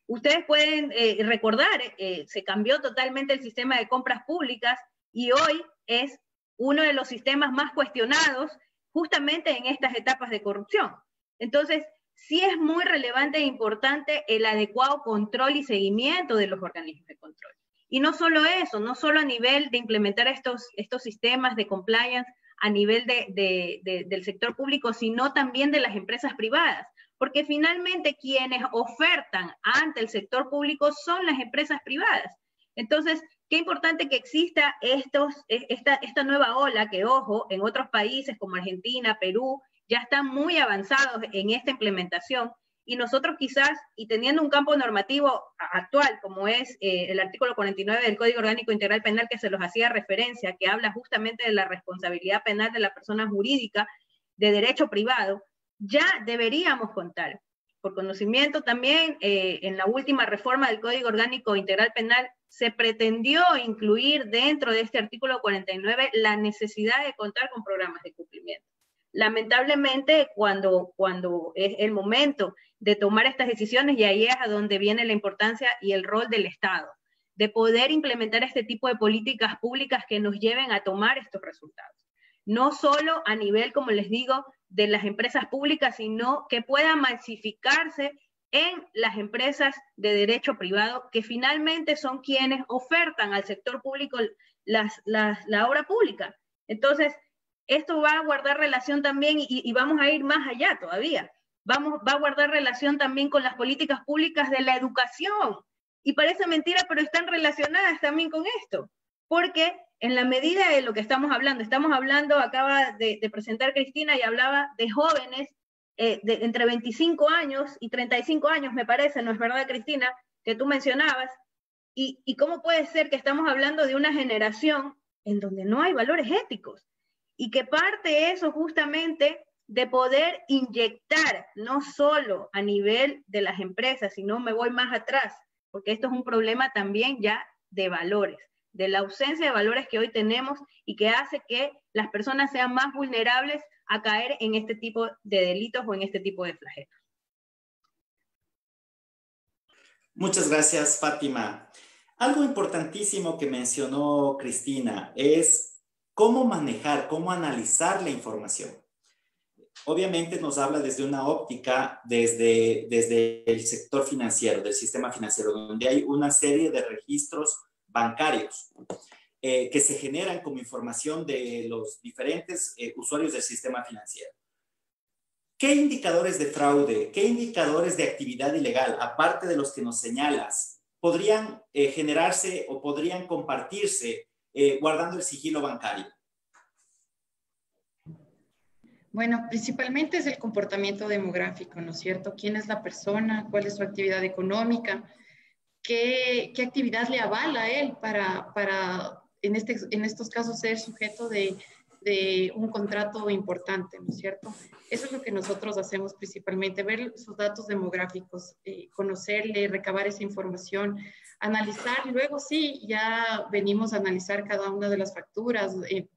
Ustedes pueden recordar, se cambió totalmente el sistema de compras públicas y hoy es uno de los sistemas más cuestionados justamente en estas etapas de corrupción. Entonces, sí es muy relevante e importante el adecuado control y seguimiento de los organismos de control. Y no solo eso, no solo a nivel de implementar estos sistemas de compliance a nivel del sector público, sino también de las empresas privadas, porque finalmente quienes ofertan ante el sector público son las empresas privadas. Entonces, qué importante que exista esta nueva ola que, ojo, en otros países como Argentina, Perú, ya están muy avanzados en esta implementación, y nosotros quizás, y teniendo un campo normativo actual, como es el artículo 49 del Código Orgánico Integral Penal, que se los hacía referencia, que habla justamente de la responsabilidad penal de la persona jurídica de derecho privado, ya deberíamos contar. Por conocimiento también, en la última reforma del Código Orgánico Integral Penal, se pretendió incluir dentro de este artículo 49 la necesidad de contar con programas de cumplimiento. Lamentablemente, cuando es el momento de tomar estas decisiones, y ahí es a donde viene la importancia y el rol del Estado, de poder implementar este tipo de políticas públicas que nos lleven a tomar estos resultados. No solo a nivel, como les digo, de las empresas públicas, sino que pueda masificarse en las empresas de derecho privado, que finalmente son quienes ofertan al sector público la obra pública. Entonces, esto va a guardar relación también, y vamos a ir más allá todavía. Va a guardar relación también con las políticas públicas de la educación. Y parece mentira, pero están relacionadas también con esto. Porque en la medida de lo que estamos hablando, acaba de presentar Cristina y hablaba de jóvenes de entre 25 años y 35 años, me parece, ¿no es verdad, Cristina? Que tú mencionabas. Y cómo puede ser que estamos hablando de una generación en donde no hay valores éticos. y que parte eso justamente de poder inyectar, no solo a nivel de las empresas, sino me voy más atrás, porque esto es un problema también ya de valores, de la ausencia de valores que hoy tenemos y que hace que las personas sean más vulnerables a caer en este tipo de delitos o en este tipo de flagelos. Muchas gracias, Fátima. Algo importantísimo que mencionó Cristina es cómo manejar, cómo analizar la información. Obviamente nos habla desde una óptica, desde el sector financiero, del sistema financiero, donde hay una serie de registros bancarios que se generan como información de los diferentes usuarios del sistema financiero. ¿Qué indicadores de fraude, qué indicadores de actividad ilegal, aparte de los que nos señalas, podrían generarse o podrían compartirse guardando el sigilo bancario? Bueno, principalmente es el comportamiento demográfico, ¿no es cierto? ¿Quién es la persona? ¿Cuál es su actividad económica? ¿Qué actividad le avala a él para en estos casos, ser sujeto de un contrato importante, ¿no es cierto? Eso es lo que nosotros hacemos principalmente, ver sus datos demográficos, conocerle, recabar esa información, analizar, luego sí, ya venimos a analizar cada una de las facturas,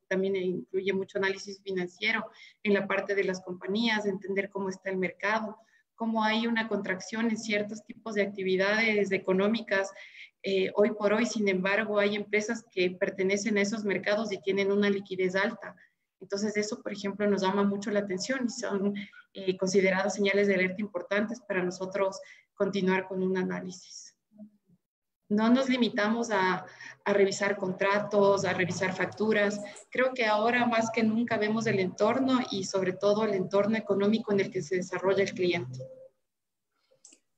también incluye mucho análisis financiero en la parte de las compañías, entender cómo está el mercado, cómo hay una contracción en ciertos tipos de actividades económicas. Hoy por hoy, sin embargo, hay empresas que pertenecen a esos mercados y tienen una liquidez alta. Entonces, eso, por ejemplo, nos llama mucho la atención y son consideradas señales de alerta importantes para nosotros continuar con un análisis. No nos limitamos a revisar contratos, a revisar facturas. Creo que ahora más que nunca vemos el entorno y sobre todo el entorno económico en el que se desarrolla el cliente.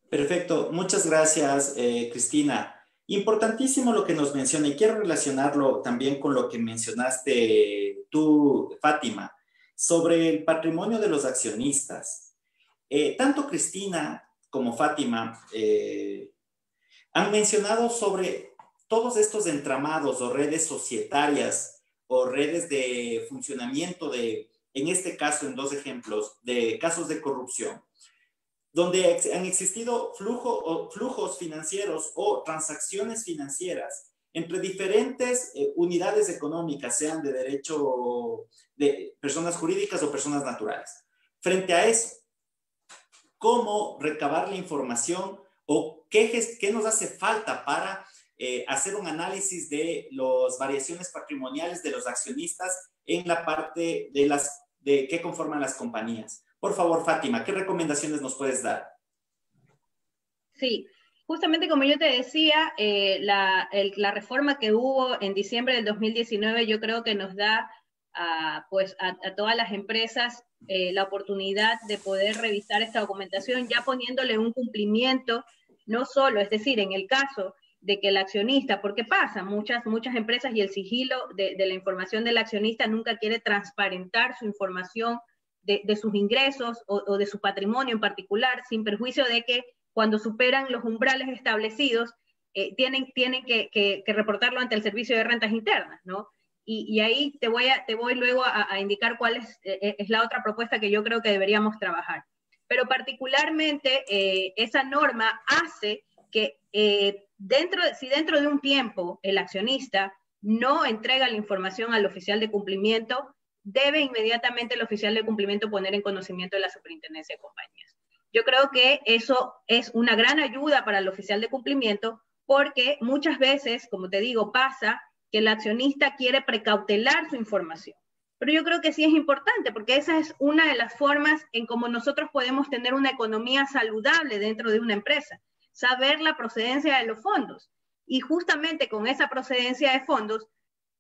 Perfecto, muchas gracias, Cristina. Importantísimo lo que nos menciona y quiero relacionarlo también con lo que mencionaste tú, Fátima, sobre el patrimonio de los accionistas. Tanto Cristina como Fátima han mencionado sobre todos estos entramados o redes societarias o redes de funcionamiento de, en este caso, en dos ejemplos, de casos de corrupción, donde han existido flujos financieros o transacciones financieras entre diferentes unidades económicas, sean de derecho de personas jurídicas o personas naturales. Frente a eso, ¿cómo recabar la información o qué nos hace falta para hacer un análisis de las variaciones patrimoniales de los accionistas en la parte de qué conforman las compañías? Por favor, Fátima, ¿qué recomendaciones nos puedes dar? Sí, justamente como yo te decía, la reforma que hubo en diciembre del 2019 yo creo que nos da a todas las empresas la oportunidad de poder revisar esta documentación ya poniéndole un cumplimiento, no solo, es decir, en el caso de que el accionista, porque pasa, muchas empresas y el sigilo de la información del accionista nunca quiere transparentar su información de sus ingresos o de su patrimonio en particular, sin perjuicio de que cuando superan los umbrales establecidos, tienen que reportarlo ante el Servicio de Rentas Internas, ¿no? Y ahí te voy luego a indicar cuál es la otra propuesta que yo creo que deberíamos trabajar. Pero particularmente esa norma hace que si dentro de un tiempo el accionista no entrega la información al oficial de cumplimiento, debe inmediatamente el oficial de cumplimiento poner en conocimiento de la Superintendencia de Compañías. Yo creo que eso es una gran ayuda para el oficial de cumplimiento porque muchas veces, como te digo, pasa que el accionista quiere precautelar su información. Pero yo creo que sí es importante porque esa es una de las formas en cómo nosotros podemos tener una economía saludable dentro de una empresa, saber la procedencia de los fondos. Y justamente con esa procedencia de fondos,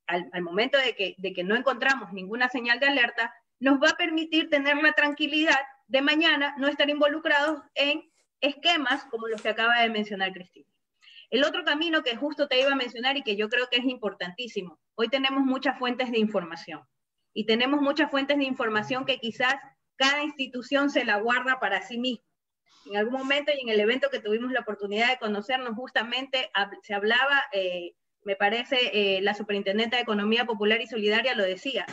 al momento de que no encontramos ninguna señal de alerta, nos va a permitir tener la tranquilidad de mañana no estar involucrados en esquemas como los que acaba de mencionar Cristina. El otro camino que justo te iba a mencionar y que yo creo que es importantísimo, hoy tenemos muchas fuentes de información y tenemos muchas fuentes de información que quizás cada institución se la guarda para sí misma. En algún momento y en el evento que tuvimos la oportunidad de conocernos justamente se hablaba, me parece, la Superintendente de Economía Popular y Solidaria lo decía,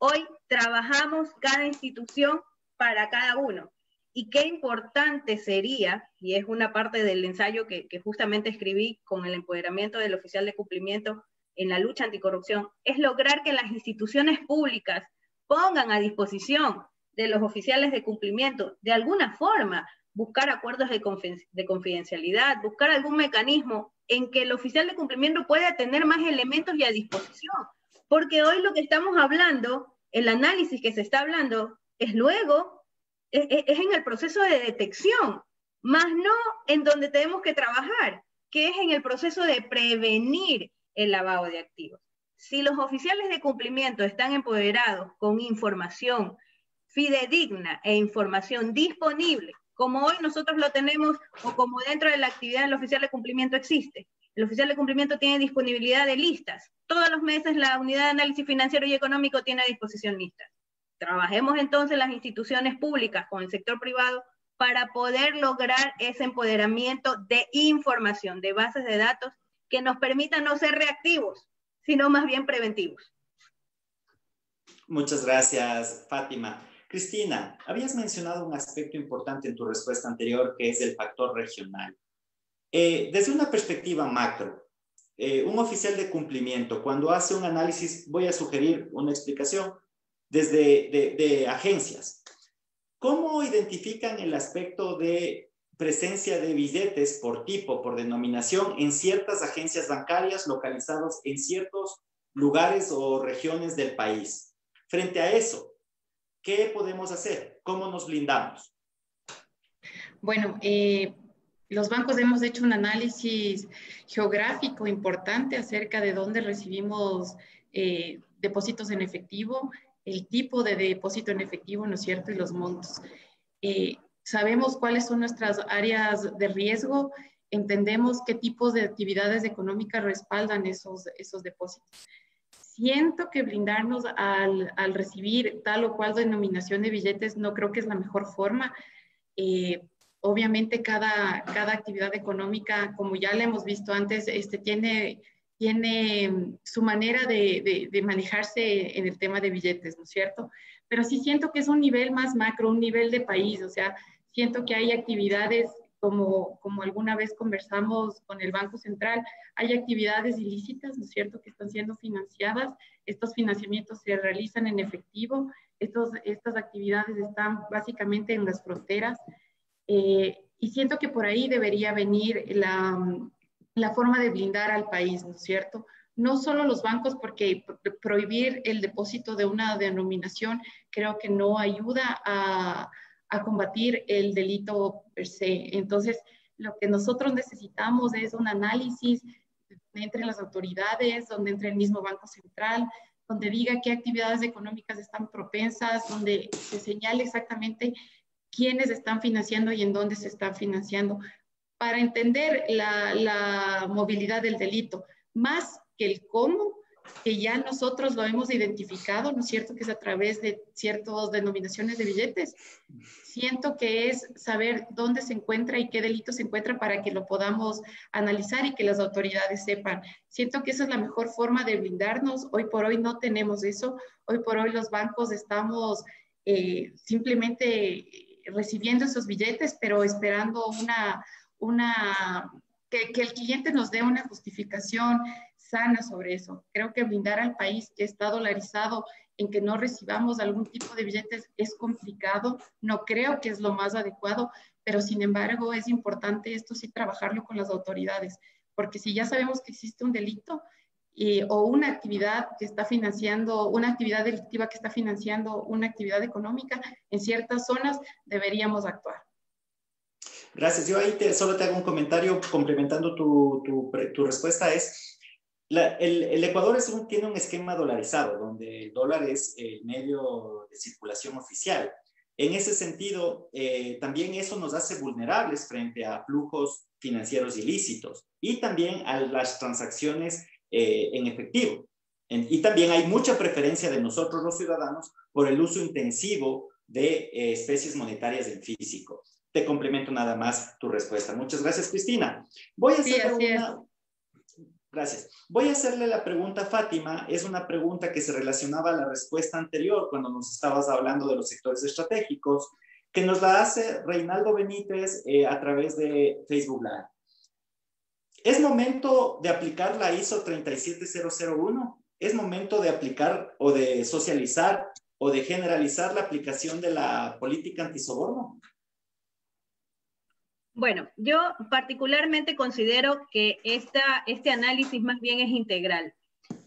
Hoy trabajamos cada institución para cada uno. Y qué importante sería, y es una parte del ensayo que justamente escribí con el empoderamiento del oficial de cumplimiento en la lucha anticorrupción, es lograr que las instituciones públicas pongan a disposición de los oficiales de cumplimiento, de alguna forma, buscar acuerdos de confidencialidad, buscar algún mecanismo en que el oficial de cumplimiento pueda tener más elementos y a disposición. Porque hoy lo que estamos hablando, el análisis que se está hablando, es luego, es en el proceso de detección, más no en donde tenemos que trabajar, que es en el proceso de prevenir el lavado de activos. Si los oficiales de cumplimiento están empoderados con información fidedigna e información disponible, como hoy nosotros lo tenemos o como dentro de la actividad del oficial de cumplimiento existe. El oficial de cumplimiento tiene disponibilidad de listas. Todos los meses la unidad de análisis financiero y económico tiene a disposición listas. Trabajemos entonces las instituciones públicas con el sector privado para poder lograr ese empoderamiento de información, de bases de datos que nos permitan no ser reactivos, sino más bien preventivos. Muchas gracias, Fátima. Cristina, habías mencionado un aspecto importante en tu respuesta anterior, que es el factor regional. Desde una perspectiva macro, un oficial de cumplimiento, cuando hace un análisis, voy a sugerir una explicación desde de agencias. ¿Cómo identifican el aspecto de presencia de billetes por tipo, por denominación, en ciertas agencias bancarias localizados en ciertos lugares o regiones del país? Frente a eso, ¿qué podemos hacer? ¿Cómo nos blindamos? Bueno, los bancos hemos hecho un análisis geográfico importante acerca de dónde recibimos depósitos en efectivo, el tipo de depósito en efectivo, ¿no es cierto?, y los montos. Sabemos cuáles son nuestras áreas de riesgo, entendemos qué tipos de actividades económicas respaldan esos depósitos. Siento que blindarnos al recibir tal o cual denominación de billetes no creo que es la mejor forma. Obviamente cada actividad económica, como ya la hemos visto antes, tiene su manera de manejarse en el tema de billetes, ¿no es cierto? Pero sí siento que es un nivel más macro, un nivel de país, o sea, siento que hay actividades como alguna vez conversamos con el Banco Central, hay actividades ilícitas, ¿no es cierto?, que están siendo financiadas. Estos financiamientos se realizan en efectivo. Estas actividades están básicamente en las fronteras. Y siento que por ahí debería venir la forma de blindar al país, ¿no es cierto? No solo los bancos, porque prohibir el depósito de una denominación creo que no ayuda a combatir el delito per se. Entonces, lo que nosotros necesitamos es un análisis entre las autoridades, donde entre el mismo Banco Central, donde diga qué actividades económicas están propensas, donde se señale exactamente quiénes están financiando y en dónde se están financiando, para entender la movilidad del delito, más que el cómo, que ya nosotros lo hemos identificado, ¿no es cierto?, que es a través de ciertas denominaciones de billetes. Siento que es saber dónde se encuentra y qué delito se encuentra para que lo podamos analizar y que las autoridades sepan. Siento que esa es la mejor forma de blindarnos. Hoy por hoy no tenemos eso. Hoy por hoy los bancos estamos simplemente recibiendo esos billetes, pero esperando que el cliente nos dé una justificación sana sobre eso. Creo que blindar al país que está dolarizado en que no recibamos algún tipo de billetes es complicado. No creo que es lo más adecuado, pero sin embargo es importante esto sí trabajarlo con las autoridades, porque si ya sabemos que existe un delito o una actividad que está financiando, una actividad delictiva que está financiando una actividad económica, en ciertas zonas deberíamos actuar. Gracias. Yo ahí solo te hago un comentario complementando tu respuesta. El Ecuador tiene un esquema dolarizado, donde el dólar es el medio de circulación oficial. En ese sentido, también eso nos hace vulnerables frente a flujos financieros ilícitos y también a las transacciones en efectivo. Y también hay mucha preferencia de nosotros los ciudadanos por el uso intensivo de especies monetarias en físico. Te complemento nada más tu respuesta. Muchas gracias, Cristina. Voy a hacer Gracias. Voy a hacerle la pregunta a Fátima. Es una pregunta que se relacionaba a la respuesta anterior cuando nos estabas hablando de los sectores estratégicos, que nos la hace Reinaldo Benítez a través de Facebook Live. ¿Es momento de aplicar la ISO 37001? ¿Es momento de aplicar o de socializar o de generalizar la aplicación de la política antisoborno? Bueno, yo particularmente considero que este análisis más bien es integral.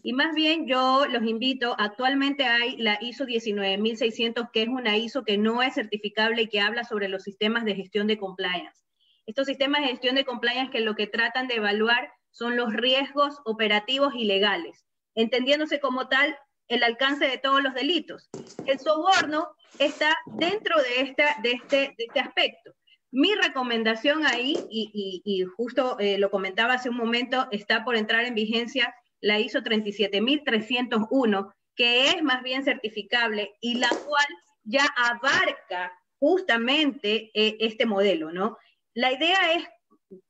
Y más bien yo los invito, actualmente hay la ISO 19600, que es una ISO que no es certificable y que habla sobre los sistemas de gestión de compliance. Estos sistemas de gestión de compliance que lo que tratan de evaluar son los riesgos operativos y legales, entendiéndose como tal el alcance de todos los delitos. El soborno está dentro de este aspecto. Mi recomendación ahí, y justo lo comentaba hace un momento, está por entrar en vigencia la ISO 37301, que es más bien certificable y la cual ya abarca justamente este modelo, ¿no? La idea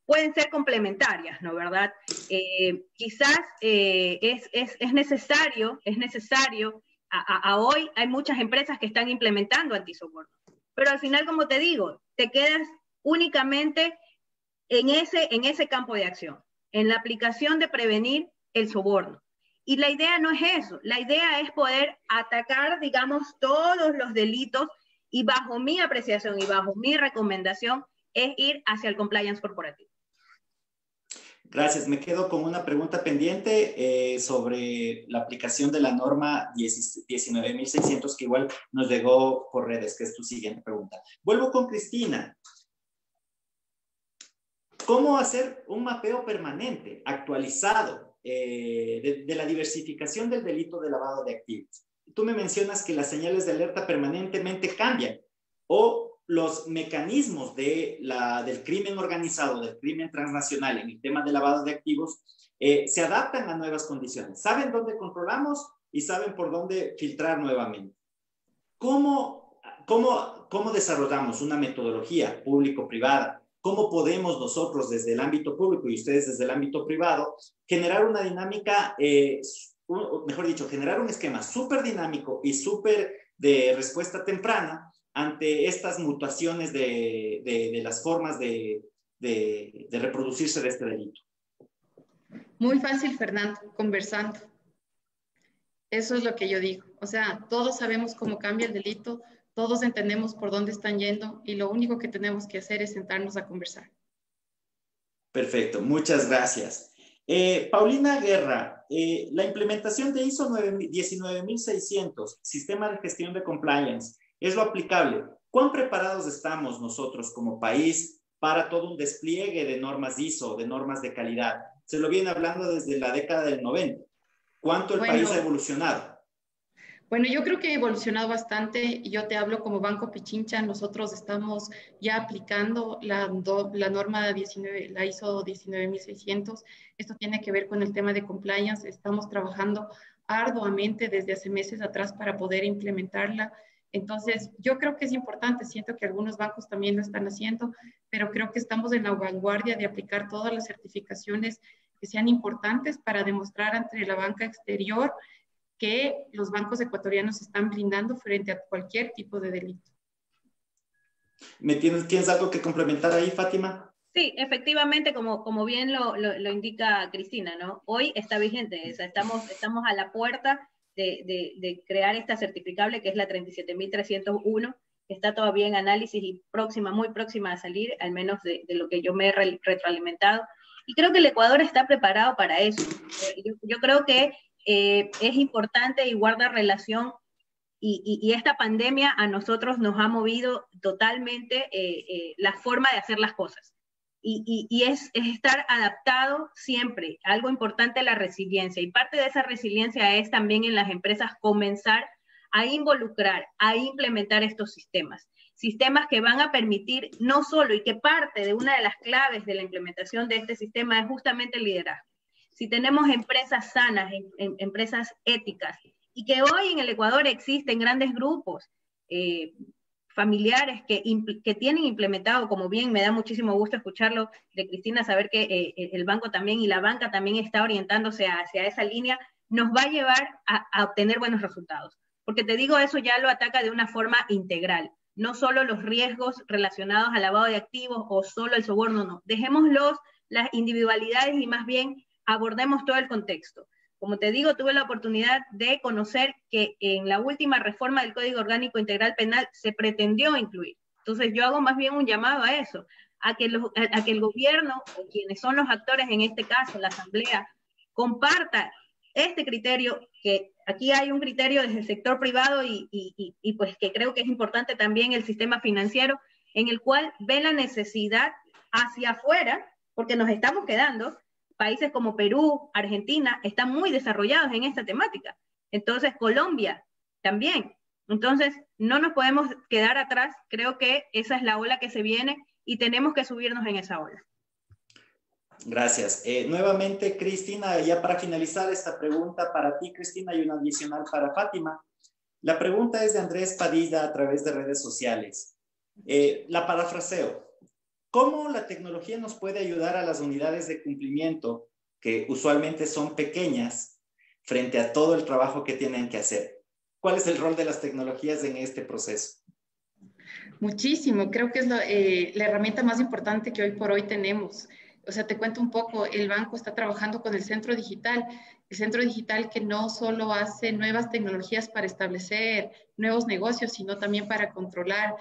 pueden ser complementarias, ¿no? ¿Verdad? Quizás es necesario, a hoy hay muchas empresas que están implementando antisoborno, pero al final, como te digo, te quedas únicamente en ese campo de acción, en la aplicación de prevenir el soborno. Y la idea no es eso, la idea es poder atacar, digamos, todos los delitos y bajo mi apreciación y bajo mi recomendación es ir hacia el compliance corporativo. Gracias. Me quedo con una pregunta pendiente sobre la aplicación de la norma 19.600 que igual nos llegó por redes, que es tu siguiente pregunta. Vuelvo con Cristina. ¿Cómo hacer un mapeo permanente, actualizado, de la diversificación del delito de lavado de activos? Tú me mencionas que las señales de alerta permanentemente cambian o los mecanismos del crimen organizado, del crimen transnacional en el tema de lavado de activos se adaptan a nuevas condiciones. Saben dónde controlamos y saben por dónde filtrar nuevamente. ¿Cómo desarrollamos una metodología público-privada? ¿Cómo podemos nosotros desde el ámbito público y ustedes desde el ámbito privado generar una dinámica, mejor dicho, generar un esquema súper dinámico y súper de respuesta temprana ante estas mutaciones de las formas de reproducirse de este delito? Muy fácil, Fernando, conversando. Eso es lo que yo digo. O sea, todos sabemos cómo cambia el delito, todos entendemos por dónde están yendo y lo único que tenemos que hacer es sentarnos a conversar. Perfecto, muchas gracias. Paulina Guerra, la implementación de ISO 19600, Sistema de Gestión de Compliance, ¿es lo aplicable? ¿Cuán preparados estamos nosotros como país para todo un despliegue de normas ISO, de normas de calidad? Se lo viene hablando desde la década del 90. ¿Cuánto el país ha evolucionado? Bueno, yo creo que ha evolucionado bastante. Yo te hablo como Banco Pichincha. Nosotros estamos ya aplicando la norma 19, la ISO 19600. Esto tiene que ver con el tema de compliance. Estamos trabajando arduamente desde hace meses atrás para poder implementarla. Entonces, yo creo que es importante. Siento que algunos bancos también lo están haciendo, pero creo que estamos en la vanguardia de aplicar todas las certificaciones que sean importantes para demostrar ante la banca exterior que los bancos ecuatorianos están blindando frente a cualquier tipo de delito. ¿Tienes algo que complementar ahí, Fátima? Sí, efectivamente, como bien lo indica Cristina, ¿no? Hoy está vigente, o sea, estamos a la puerta de crear esta certificable que es la 37301, que está todavía en análisis y muy próxima a salir, al menos de lo que yo me he retroalimentado. Y creo que el Ecuador está preparado para eso. Yo creo que es importante y guarda relación y esta pandemia a nosotros nos ha movido totalmente la forma de hacer las cosas. Y es estar adaptado siempre. Algo importante, la resiliencia. Y parte de esa resiliencia es también en las empresas comenzar a involucrar, a implementar estos sistemas. Sistemas que van a permitir no solo, y que parte de una de las claves de la implementación de este sistema es justamente el liderazgo. Si tenemos empresas sanas, empresas éticas, y que hoy en el Ecuador existen grandes grupos, familiares que tienen implementado, como bien me da muchísimo gusto escucharlo de Cristina, saber que el banco también y la banca también está orientándose hacia esa línea, nos va a llevar a obtener buenos resultados. Porque te digo, eso ya lo ataca de una forma integral. No solo los riesgos relacionados al lavado de activos o solo el soborno, no. Dejémoslos las individualidades y más bien abordemos todo el contexto. Como te digo, tuve la oportunidad de conocer que en la última reforma del Código Orgánico Integral Penal se pretendió incluir. Entonces yo hago más bien un llamado a eso, a que el gobierno, o quienes son los actores en este caso, la Asamblea, comparta este criterio, que aquí hay un criterio desde el sector privado y pues que creo que es importante también el sistema financiero, en el cual ve la necesidad hacia afuera, porque nos estamos quedando. Países como Perú, Argentina, están muy desarrollados en esta temática. Entonces, Colombia también. Entonces, no nos podemos quedar atrás. Creo que esa es la ola que se viene y tenemos que subirnos en esa ola. Gracias. Nuevamente, Cristina, ya para finalizar esta pregunta para ti, Cristina, y una adicional para Fátima. La pregunta es de Andrés Padilla a través de redes sociales. La parafraseo. ¿Cómo la tecnología nos puede ayudar a las unidades de cumplimiento, que usualmente son pequeñas, frente a todo el trabajo que tienen que hacer? ¿Cuál es el rol de las tecnologías en este proceso? Muchísimo, creo que es la herramienta más importante que hoy por hoy tenemos. O sea, te cuento un poco, el banco está trabajando con el centro digital que no solo hace nuevas tecnologías para establecer nuevos negocios, sino también para controlar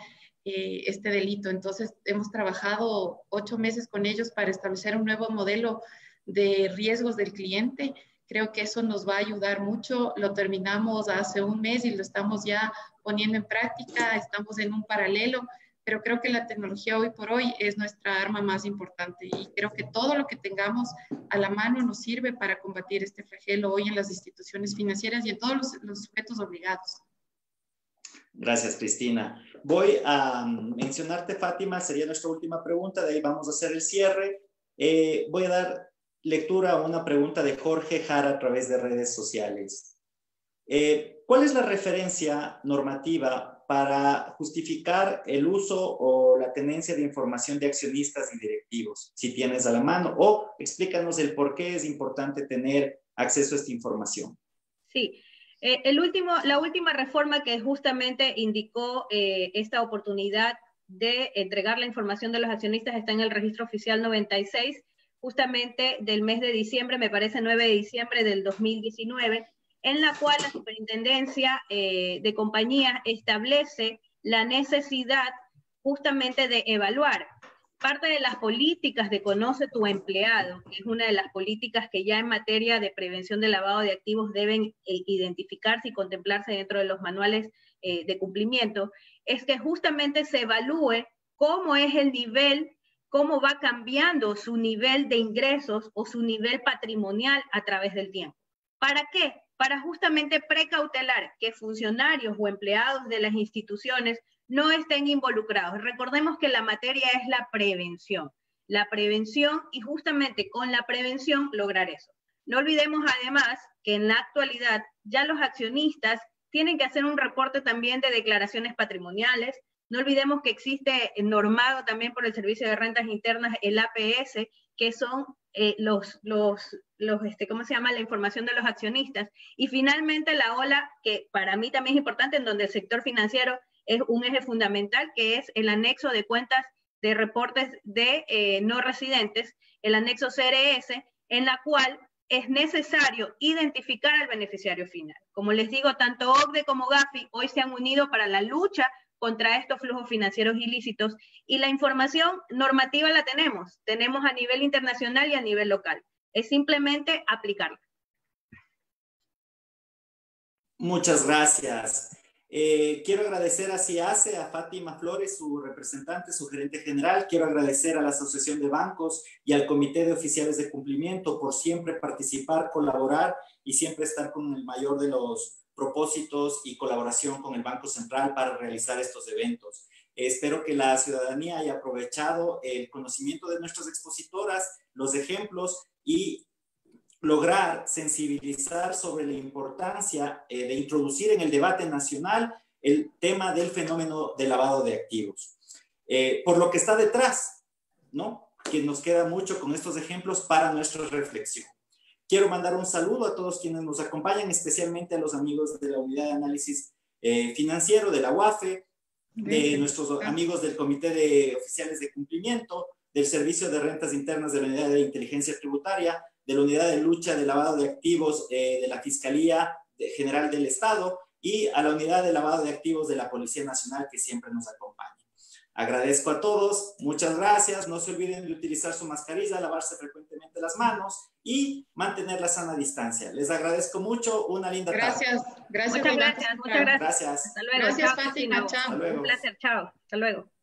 este delito. Entonces, hemos trabajado 8 meses con ellos para establecer un nuevo modelo de riesgos del cliente. Creo que eso nos va a ayudar mucho. Lo terminamos hace un mes y lo estamos ya poniendo en práctica. Estamos en un paralelo, pero creo que la tecnología hoy por hoy es nuestra arma más importante y creo que todo lo que tengamos a la mano nos sirve para combatir este flagelo hoy en las instituciones financieras y en todos los sujetos obligados. Gracias, Cristina. Voy a mencionarte, Fátima, sería nuestra última pregunta, de ahí vamos a hacer el cierre. Voy a dar lectura a una pregunta de Jorge Jara a través de redes sociales. ¿Cuál es la referencia normativa para justificar el uso o la tenencia de información de accionistas y directivos, si tienes a la mano? O explícanos el por qué es importante tener acceso a esta información. Sí. La última reforma que justamente indicó esta oportunidad de entregar la información de los accionistas está en el registro oficial 96, justamente del mes de diciembre, me parece 9 de diciembre del 2019, en la cual la Superintendencia de Compañías establece la necesidad justamente de evaluar parte de las políticas de Conoce tu Empleado, que es una de las políticas que ya en materia de prevención del lavado de activos deben identificarse y contemplarse dentro de los manuales de cumplimiento, es que justamente se evalúe cómo es el nivel, cómo va cambiando su nivel de ingresos o su nivel patrimonial a través del tiempo. ¿Para qué? Para justamente precautelar que funcionarios o empleados de las instituciones no estén involucrados. Recordemos que la materia es la prevención y justamente con la prevención lograr eso. No olvidemos además que en la actualidad ya los accionistas tienen que hacer un reporte también de declaraciones patrimoniales. No olvidemos que existe normado también por el Servicio de Rentas Internas el APS, que son ¿cómo se llama? La información de los accionistas. Y finalmente la ola, que para mí también es importante, en donde el sector financiero es un eje fundamental, que es el anexo de cuentas de reportes de no residentes, el anexo CRS, en la cual es necesario identificar al beneficiario final. Como les digo, tanto OCDE como GAFI hoy se han unido para la lucha contra estos flujos financieros ilícitos y la información normativa la tenemos a nivel internacional y a nivel local. Es simplemente aplicarla. Muchas gracias. Quiero agradecer a CIACE, a Fátima Flores, su representante, su gerente general. Quiero agradecer a la Asociación de Bancos y al Comité de Oficiales de Cumplimiento por siempre participar, colaborar y siempre estar con el mayor de los propósitos y colaboración con el Banco Central para realizar estos eventos. Espero que la ciudadanía haya aprovechado el conocimiento de nuestras expositoras, los ejemplos y lograr sensibilizar sobre la importancia de introducir en el debate nacional el tema del fenómeno de lavado de activos. Por lo que está detrás, ¿no? Que nos queda mucho con estos ejemplos para nuestra reflexión. Quiero mandar un saludo a todos quienes nos acompañan, especialmente a los amigos de la Unidad de Análisis Financiero, de la UAFE, de nuestros amigos del Comité de Oficiales de Cumplimiento, del Servicio de Rentas Internas de la Unidad de Inteligencia Tributaria, de la Unidad de Lucha de Lavado de Activos de la Fiscalía General del Estado y a la Unidad de Lavado de Activos de la Policía Nacional, que siempre nos acompaña. Agradezco a todos, muchas gracias. No se olviden de utilizar su mascarilla, lavarse frecuentemente las manos y mantener la sana distancia. Les agradezco mucho, una linda tarde. Gracias. Muchas gracias. Gracias. Hasta luego. Gracias, Chao, Fátima. Chao. Hasta luego. Un placer, chao. Hasta luego.